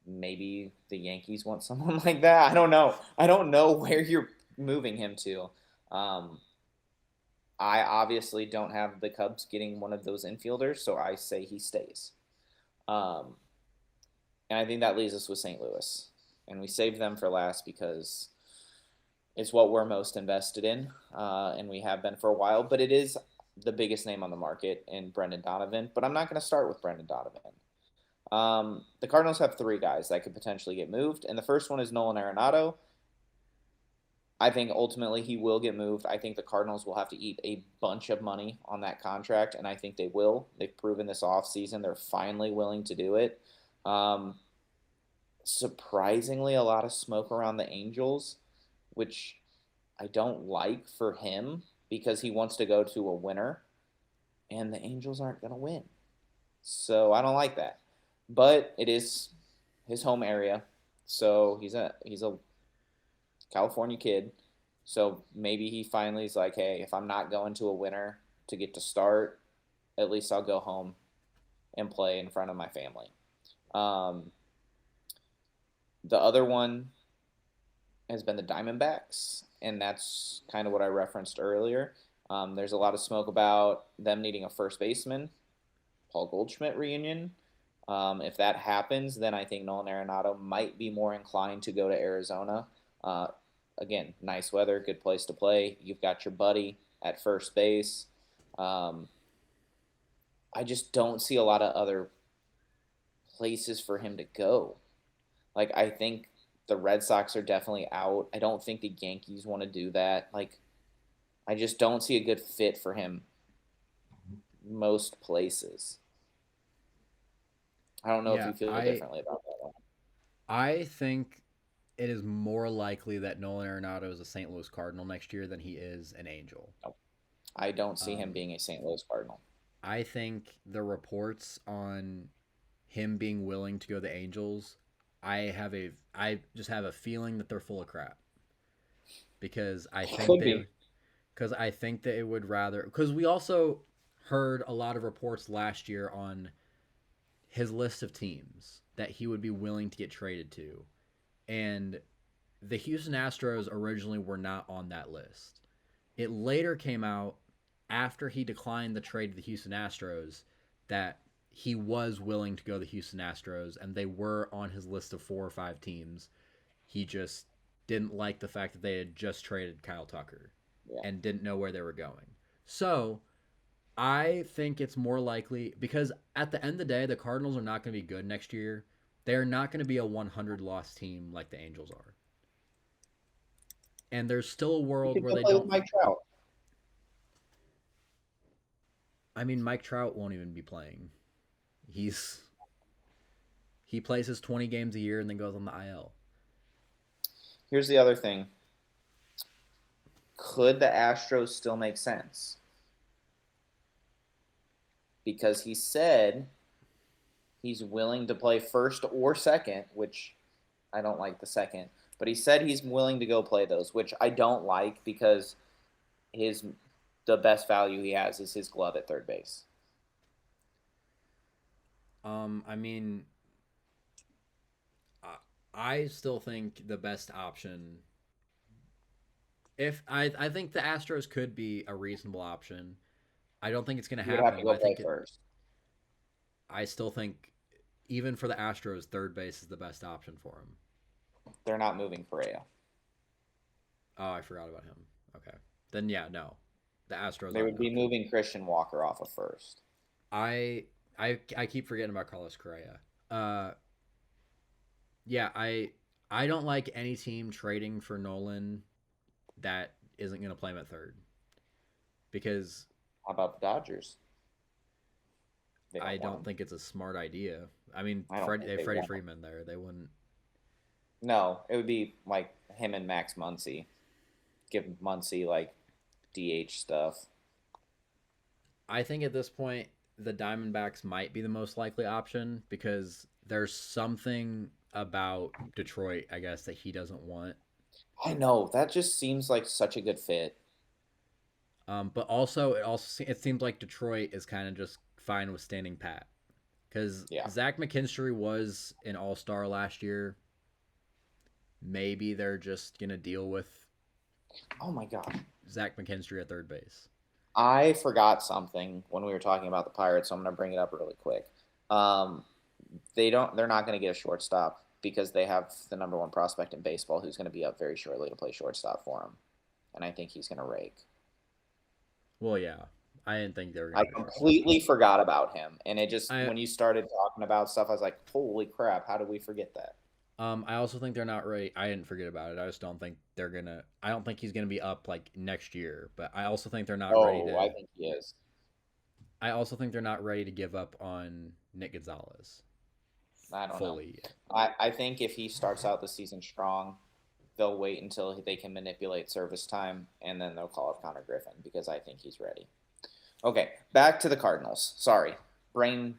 Maybe the Yankees want someone like that. I don't know. I don't know where you're moving him to. I obviously don't have the Cubs getting one of those infielders, so I say he stays. And I think that leaves us with St. Louis. And we saved them for last because it's what we're most invested in, and we have been for a while. But it is the biggest name on the market in Brendan Donovan. But I'm not going to start with Brendan Donovan. The Cardinals have three guys that could potentially get moved, and the first one is Nolan Arenado. I think ultimately he will get moved. I think the Cardinals will have to eat a bunch of money on that contract, and I think they will. They've proven this offseason they're finally willing to do it. Surprisingly, a lot of smoke around the Angels, which I don't like for him because he wants to go to a winner, and the Angels aren't going to win. So I don't like that. But it is his home area, so he's a California kid. So maybe he finally is like, hey, if I'm not going to a winner to get to start, at least I'll go home and play in front of my family. The other one has been the Diamondbacks, and that's kind of what I referenced earlier. There's a lot of smoke about them needing a first baseman, Paul Goldschmidt reunion. If that happens, then I think Nolan Arenado might be more inclined to go to Arizona. Uh, Again, nice weather, good place to play. You've got your buddy at first base. Um, I just don't see a lot of other places for him to go. Like, I think the Red Sox are definitely out. I don't think the Yankees want to do that. Like, I just don't see a good fit for him most places. I don't know if Yeah, you feel differently about that one. I think it is more likely that Nolan Arenado is a St. Louis Cardinal next year than he is an Angel. No, I don't see him Um, being a St. Louis Cardinal. I think the reports on him being willing to go to the Angels, I just have a feeling that they're full of crap because Could be. I think that it would rather because we also heard a lot of reports last year on his list of teams that he would be willing to get traded to, and the Houston Astros originally were not on that list. It later came out after he declined the trade to the Houston Astros that he was willing to go to the Houston Astros and they were on his list of 4 or 5 teams. He just didn't like the fact that they had just traded Kyle Tucker Yeah. and didn't know where they were going. So I think it's more likely because at the end of the day, the Cardinals are not going to be good next year. They're not going to be a 100 loss team like the Angels are. And there's still a You world could where go they play with don't. Mike Trout. I mean, Mike Trout won't even be playing. He's he plays his 20 games a year and then goes on the IL. Here's the other thing. Could the Astros still make sense? Because he said he's willing to play first or second, which I don't like the second, but he said he's willing to go play those, which I don't like because his the best value he has is his glove at third base. I mean, I still think the best option. If I think the Astros could be a reasonable option. I don't think it's going to He would have to happen, but go play first. I still think even for the Astros, third base is the best option for him. They're not moving Correa. Oh, I forgot about him. Okay, then yeah, no, the Astros They aren't would an be option. moving Christian Walker off of first. I I keep forgetting about Carlos Correa. Uh, yeah, I don't like any team trading for Nolan that isn't going to play him at third because How about the Dodgers? They I don't want don't him. think it's a smart idea. I mean, I don't think they Freddie want him. Freeman there, they wouldn't. No, it would be like him and Max Muncy. Give Muncy like DH stuff. I think at this point the Diamondbacks might be the most likely option because there's something about Detroit, I guess, that he doesn't want. I know that just seems like such a good fit. But also, it seems like Detroit is kind of just fine with standing pat because Yeah. Zach McKinstry was an All Star last year. Maybe they're just gonna deal with Oh my gosh. Zach McKinstry at third base. I forgot something when we were talking about the Pirates, so I'm going to bring it up really quick. Um, they're not going to get a shortstop because they have the number one prospect in baseball who's going to be up very shortly to play shortstop for them, and I think he's going to rake. Well, yeah, I didn't think they were I gonna get a shortstop. completely forgot about him, and it just I when you started talking about stuff, I was like, "Holy crap! How did we forget that?" I also think they're not ready. I didn't forget about it. I just don't think they're gonna. I don't think he's gonna be up like next year. But I also think they're not ready Oh, I to. think he is. I also think they're not ready to give up on Nick Gonzalez I don't know. fully yet. I think if he starts out the season strong, they'll wait until they can manipulate service time, and then they'll call up Connor Griffin because I think he's ready. Okay, back to the Cardinals. Sorry, brain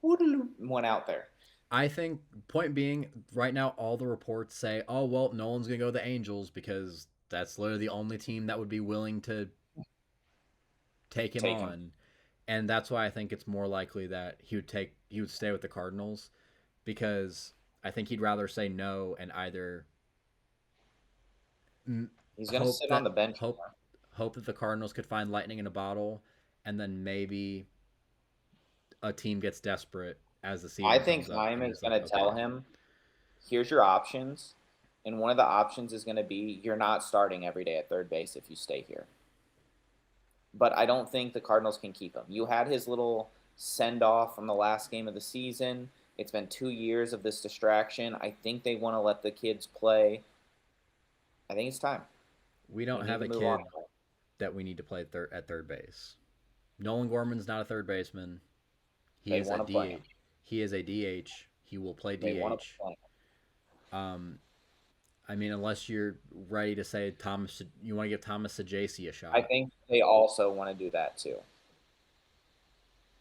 went out there. I think point being, right now all the reports say, "Oh well, Nolan's gonna go to the Angels because that's literally the only team that would be willing to take him Take him. on," and that's why I think it's more likely that he would stay with the Cardinals because I think he'd rather say no and either m- He's going to hope sit on that the bench hope more. hope that the Cardinals could find lightning in a bottle, and then maybe a team gets desperate as the I season think comes up Heim and is is going like, to tell okay, him, here's your options. And one of the options is going to be you're not starting every day at third base if you stay here. But I don't think the Cardinals can keep him. You had his little send off from the last game of the season. It's been 2 years of this distraction. I think they want to let the kids play. I think it's time. we We don't need have to a move on. kid that we need to play at third base. Nolan Gorman's not a third baseman. He They is a want to play him. DH. He is a DH. He will play They want to DH. play him. Um, I mean, unless you're ready to say Thomas, you want to give Thomas Sajasi a I shot, think they also want to do that too.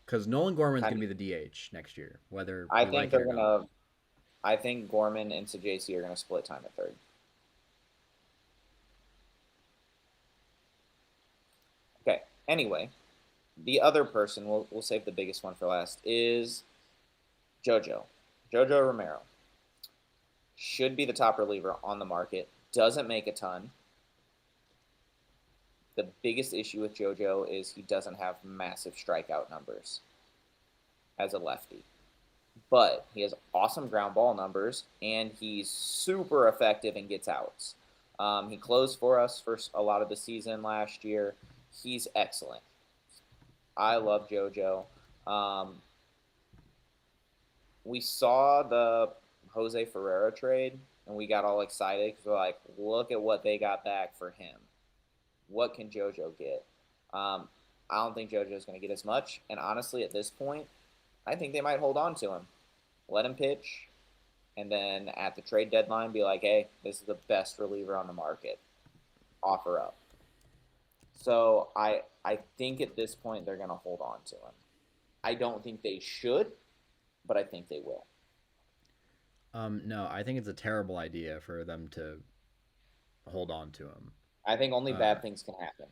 because Nolan Gorman's I going to mean, be the DH next year, whether I we think like it they're or not. gonna. I think Gorman and Sajasi are gonna split time at third. Okay. Anyway, the other person we'll save the biggest one for last is JoJo. JoJo Romero should be the top reliever on the market. Doesn't make a ton. The biggest issue with JoJo is he doesn't have massive strikeout numbers as a lefty. But he has awesome ground ball numbers, and he's super effective and gets outs. He closed for us for a lot of the season last year. He's excellent. I love JoJo. Um, we saw the Jose Ferreira trade, and we got all excited because we're like, look at what they got back for him. What can JoJo get? I don't think JoJo is going to get as much. And honestly, at this point, I think they might hold on to him, let him pitch, and then at the trade deadline, be like, hey, this is the best reliever on the market. Offer up. So I think at this point they're going to hold on to him. I don't think they should, but I think they will. No, I think it's a terrible idea for them to hold on to him. I think only Uh, bad things can happen.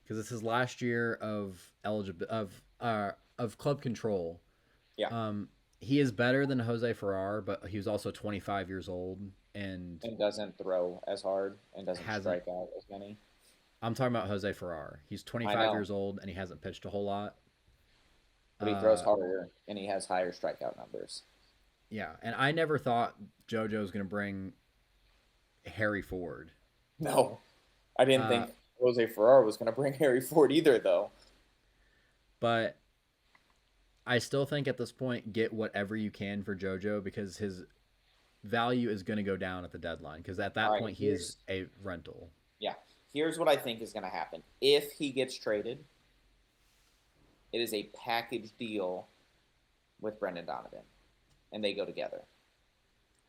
because it's his last year of club control. Yeah. He is better than Jose Ferrar, but he was also 25 years old and And doesn't throw as hard and doesn't hasn't. strike out as many. I'm talking about Jose Ferrar. He's I 25 know, years old and he hasn't pitched a whole lot. but he throws Uh, harder and he has higher strikeout numbers. yeah, and I never thought JoJo was going to bring Harry Ford. No, I didn't Uh, think Jose Ferrar was going to bring Harry Ford either, though. but I still think at this point, get whatever you can for JoJo because his value is going to go down at the deadline because at All that right, point he is a rental. yeah, here's what I think is going to happen. If he gets traded, it is a package deal with Brendan Donovan, and they go together.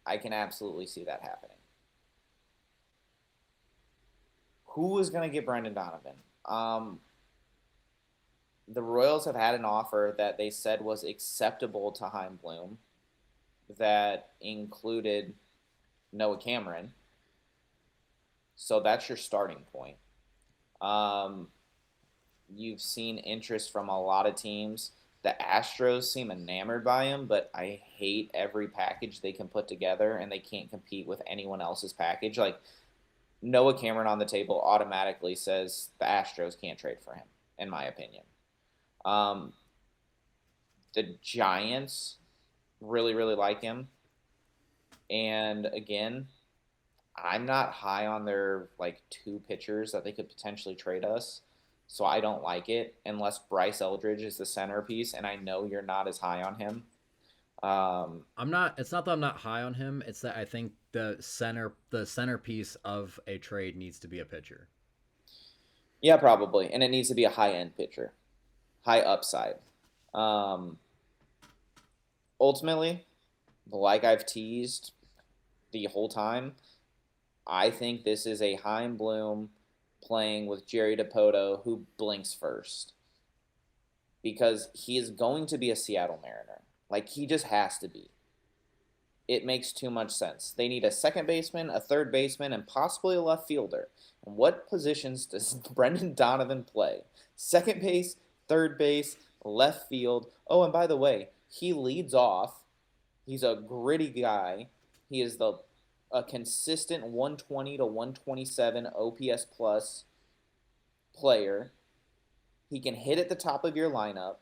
I can absolutely see that happening. Who is going to get Brendan Donovan? The Royals have had an offer that they said was acceptable to Heim Bloom that included Noah Cameron. So that's your starting point. You've seen interest from a lot of teams. The Astros seem enamored by him, but I hate every package they can put together, and they can't compete with anyone else's package. Like, Noah Cameron on the table automatically says the Astros can't trade for him, in my opinion. Um, the Giants really, really like him. And again, I'm not high on their like two pitchers that they could potentially trade us. So I don't like it unless Bryce Eldridge is the centerpiece, and I know you're not as high on him. Um, I'm not. It's not that I'm not high on him. It's that I think the centerpiece of a trade needs to be a pitcher. yeah, probably, and it needs to be a high end pitcher, high upside. Um, Ultimately, like I've teased the whole time, I think this is a Heim Bloom playing with Jerry Dipoto who blinks first because he is going to be a Seattle Mariner. Like, he just has to be. It makes too much sense. They need a second baseman, a third baseman, and possibly a left fielder. And what positions does Brendan Donovan play? Second base, third base, left field. Oh, and by the way, he leads off. He's a gritty guy. He is the a consistent 120 to 127 OPS plus player. He can hit at the top of your lineup.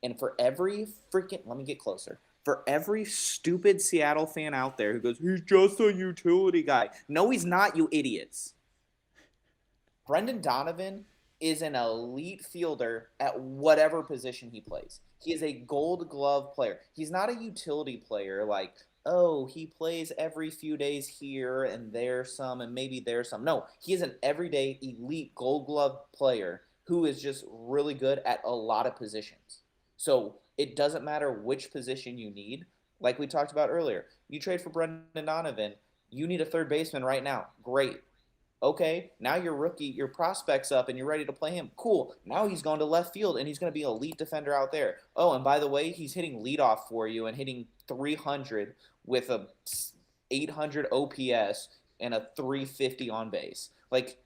And for every freaking, let me get closer. For every stupid Seattle fan out there who goes, he's just a utility guy. No, he's not, you idiots. Brendan Donovan is an elite fielder at whatever position he plays. He is a gold glove player. He's not a utility player like, oh, he plays every few days here and there some and maybe there some. No, he is an everyday elite gold glove player who is just really good at a lot of positions. So it doesn't matter which position you need. Like we talked about earlier, you trade for Brendan Donovan, you need a third baseman right now. Great. Okay, now your rookie, your prospect's up and you're ready to play him. Cool. Now he's going to left field and he's going to be an elite defender out there. Oh, and by the way, he's hitting leadoff for you and hitting 300 with a 800 OPS and a 350 on base. Like,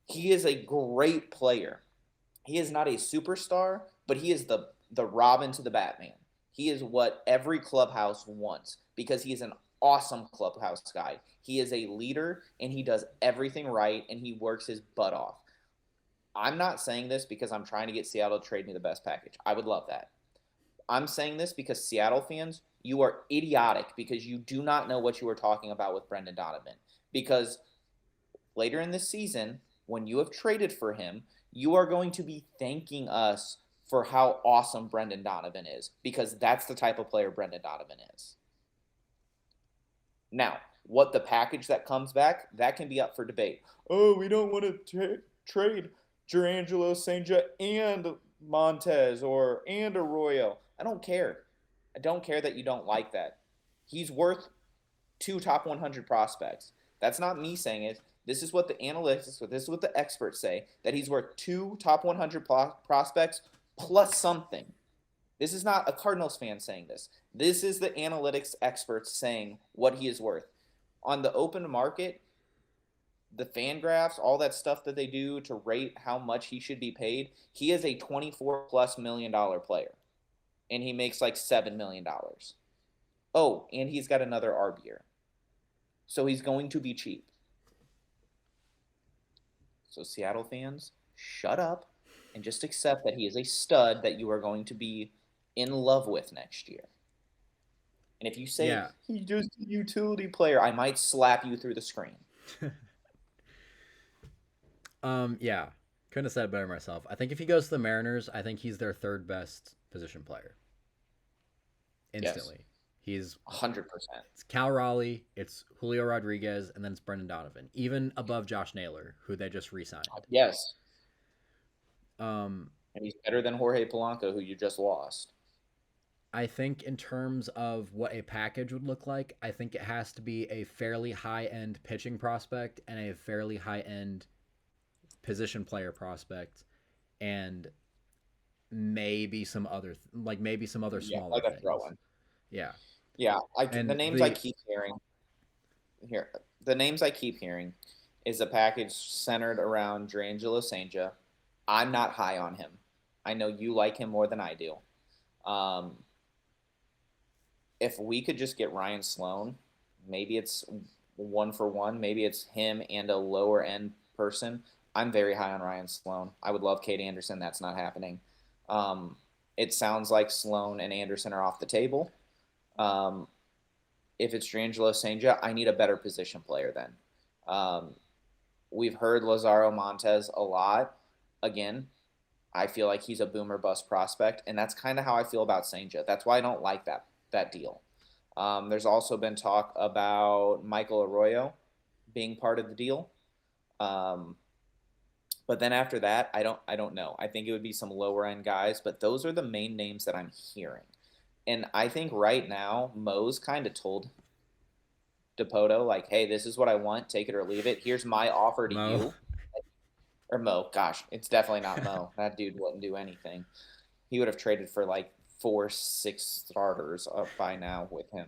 he is a great player. He is not a superstar, but he is the Robin to the Batman. He is what every clubhouse wants because he is an awesome clubhouse guy. He is a leader and he does everything right and he works his butt off. I'm not saying this because I'm trying to get Seattle to trade me the best package. I would love that. I'm saying this because Seattle fans, you are idiotic because you do not know what you are talking about with Brendan Donovan. Because later in this season, when you have traded for him, you are going to be thanking us for how awesome Brendan Donovan is because that's the type of player Brendan Donovan is. Now, what the package that comes back, that can be up for debate. Oh, we don't want to trade Jurangelo, Senja, and Montez and Arroyo. I don't care. I don't care that you don't like that. He's worth 2 top 100 prospects. That's not me saying it. This is what the analytics, this is what the experts say, that he's worth 2 top 100 prospects plus something. This is not a Cardinals fan saying this. This is the analytics experts saying what he is worth. On the open market, the fan graphs, all that stuff that they do to rate how much he should be paid, he is a $24+ million player. And he makes like $7 million. Oh, and he's got another ARB year. So he's going to be cheap. So Seattle fans, shut up and just accept that he is a stud that you are going to be in love with next year. And if you say he's just a utility player, I might slap you through the screen. Yeah. Couldn't have said it better myself. I think if he goes to the Mariners, I think he's their third best position player. Instantly. Yes. He's 100%. It's Cal Raleigh, it's Julio Rodriguez, and then it's Brendan Donovan. Even above Josh Naylor, who they just re-signed. Yes. And he's better than Jorge Polanco, who you just lost. I think in terms of what a package would look like, I think it has to be a fairly high-end pitching prospect and a fairly high-end position player prospect, and maybe some other smaller things. Throw-in. Yeah. Yeah, the names I keep hearing here. The names I keep hearing is a package centered around Jurangelo Senja. I'm not high on him. I know you like him more than I do. If we could just get Ryan Sloan, maybe it's 1-for-1. Maybe it's him and a lower end person. I'm very high on Ryan Sloan. I would love Kate Anderson. That's not happening. It sounds like Sloan and Anderson are off the table. If it's Jurangelo Senja, I need a better position player then. We've heard Lazaro Montez a lot. Again, I feel like he's a boomer bust prospect, and that's kind of how I feel about Senja. That's why I don't like that deal. There's also been talk about Michael Arroyo being part of the deal. But then after that, I don't know. I think it would be some lower end guys, but those are the main names that I'm hearing. And I think right now, Mo's kind of told Dipoto, like, hey, this is what I want. Take it or leave it. Here's my offer to you. Or Mo. Gosh, it's definitely not Mo. That dude wouldn't do anything. He would have traded for like 4-6 starters up by now with him.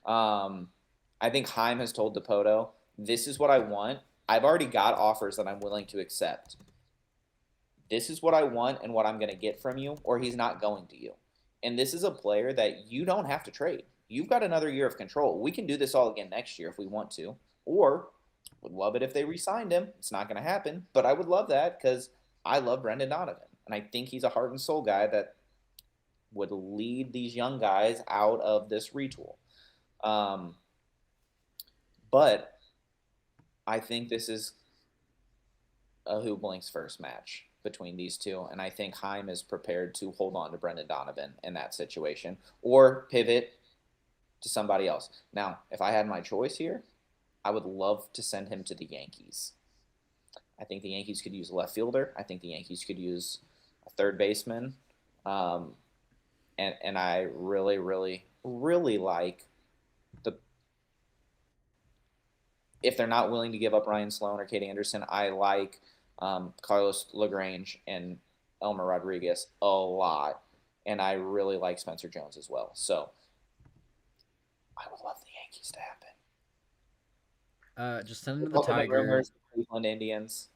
I think Heim has told Dipoto, this is what I want. I've already got offers that I'm willing to accept. This is what I want and what I'm going to get from you, or he's not going to you. And this is a player that you don't have to trade. you've got another year of control. We can do this all again next year if we want to, or would love it if they re-signed him. It's not going to happen, but I would love that because I love Brendan Donovan, and I think he's a heart and soul guy that would lead these young guys out of this retool. But I think this is a who blinks first match between these two, and I think Heim is prepared to hold on to Brendan Donovan in that situation or pivot to somebody else. Now, if I had my choice here, I would love to send him to the Yankees. I think the Yankees could use a left fielder. I think the Yankees could use a third baseman. And I really, really, really like the. If they're not willing to give up Ryan Sloan or Katie Anderson, I like Carlos LaGrange and Elmer Rodriguez a lot. And I really like Spencer Jones as well. So I would love the Yankees to happen. Just send them to the Tigers. Cleveland Indians.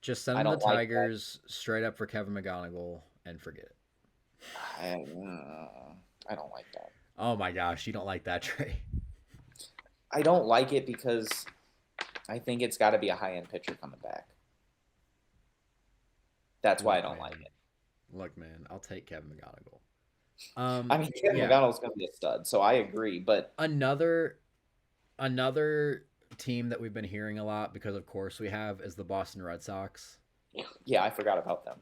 Just send them to the Tigers straight up for Kevin McGonigal and forget it. I don't like that. Oh my gosh, you don't like that trade? I don't like it because I think it's got to be a high-end pitcher coming back. That's why I don't like it. Look, man, I'll take Kevin McGonigal. I mean, Kevin McGonigal's going to be a stud, so I agree. But another team that we've been hearing a lot because, of course, we have is the Boston Red Sox. Yeah, I forgot about them.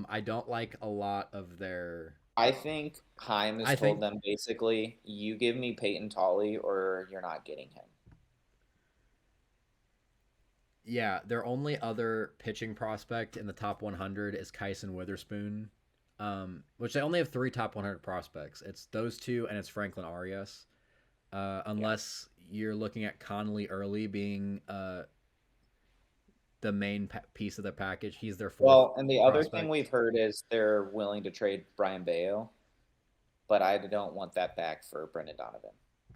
I don't like a lot of their. I think Heim has told them basically, you give me Peyton Tolley or you're not getting him. Yeah, their only other pitching prospect in the top 100 is Kyson Witherspoon, which they only have 3 top 100 prospects. It's those two and it's Franklin Arias. Unless you're looking at Connolly Early being the main piece of the package. He's their fourth. Well, and the other thing we've heard is they're willing to trade Brian Bayo, but I don't want that back for Brendan Donovan.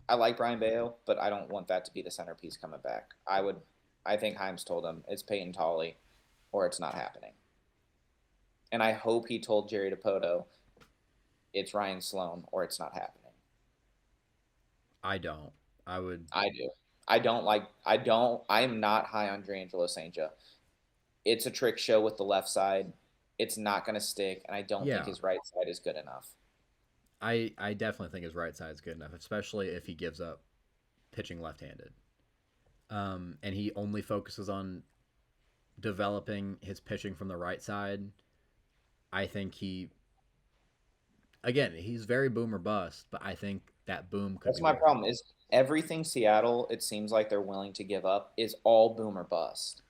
I like Brian Bayo, but I don't want that to be the centerpiece coming back. I think Heim's told him it's Peyton Tolley or it's not happening. And I hope he told Jerry DiPoto it's Ryan Sloan or it's not happening. I don't. I would. I do. I'm not high on Dreangelo Sanger. It's a trick show with the left side. It's not going to stick, and I don't think his right side is good enough. I definitely think his right side is good enough, especially if he gives up pitching left-handed. And he only focuses on developing his pitching from the right side. I think he's very boom or bust, but I think that boom could. That's my problem is everything Seattle, it seems like they're willing to give up is all boom or bust.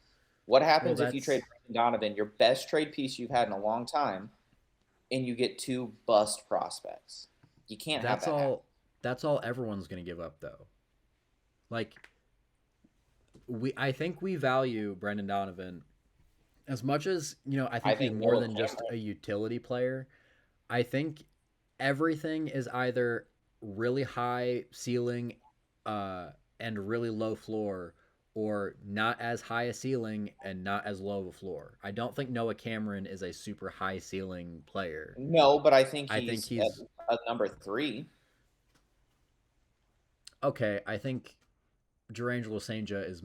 What happens if you trade Donovan, your best trade piece you've had in a long time, and you get 2 bust prospects? You can't have that. That's all everyone's going to give up, though. Like, I think we value Brendan Donovan as much as, I think he's more than just a utility player. I think everything is either really high ceiling and really low floor, or not as high a ceiling and not as low of a floor. I don't think Noah Cameron is a super high ceiling player. No, but I think he's a number 3. Okay, I think Dreangelo Sanger is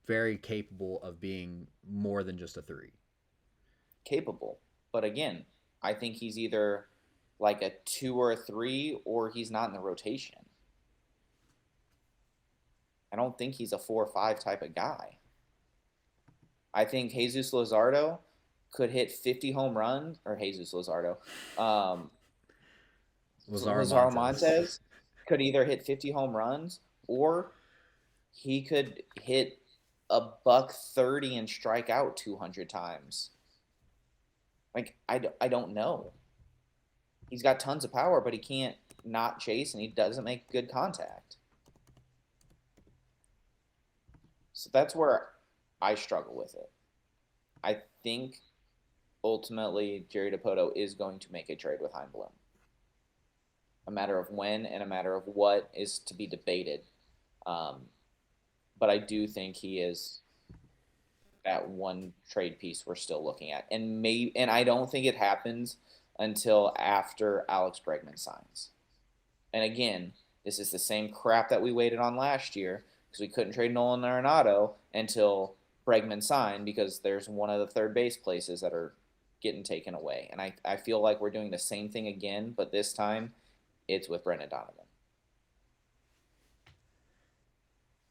very capable of being more than just a 3. Capable. But again, I think he's either like a 2 or a 3, or he's not in the rotation. I don't think he's a 4 or 5 type of guy. I think Jesus Luzardo could hit 50 home runs, or Jesus Luzardo. Lazaro Montes could either hit 50 home runs, or he could hit $130 and strike out 200 times. Like, I don't know. He's got tons of power, but he can't not chase, and he doesn't make good contact. So that's where I struggle with it. I think ultimately Jerry DiPoto is going to make a trade with Chaim Bloom. A matter of when and a matter of what is to be debated. But I do think he is that one trade piece we're still looking at. And I don't think it happens until after Alex Bregman signs. And again, this is the same crap that we waited on last year because we couldn't trade Nolan Arenado until Bregman signed because there's one of the third base places that are getting taken away. And I feel like we're doing the same thing again, but this time it's with Brendan Donovan.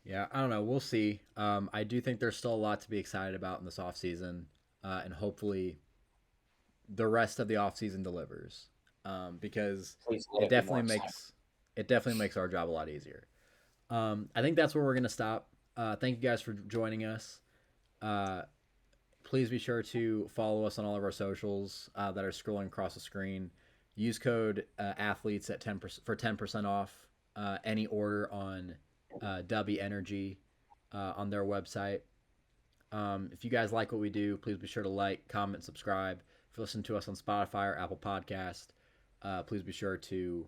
Yeah, I don't know. We'll see. I do think there's still a lot to be excited about in this offseason, and hopefully the rest of the offseason delivers, because Please let it it be definitely more exciting. makes it definitely makes our job a lot easier. I think that's where we're gonna stop. Thank you guys for joining us. Uh, Please be sure to follow us on all of our socials that are scrolling across the screen. Use code athletes at 10% for 10% off any order on W Energy on their website. If you guys like what we do, please be sure to like, comment, subscribe. If you listen to us on Spotify or Apple Podcast, please be sure to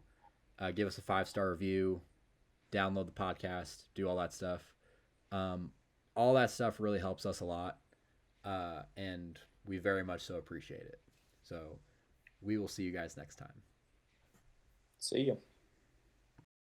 give us a 5-star review, download the podcast, do all that stuff. Um, all that stuff really helps us a lot, and we very much so appreciate it. So we will see you guys next time. See you.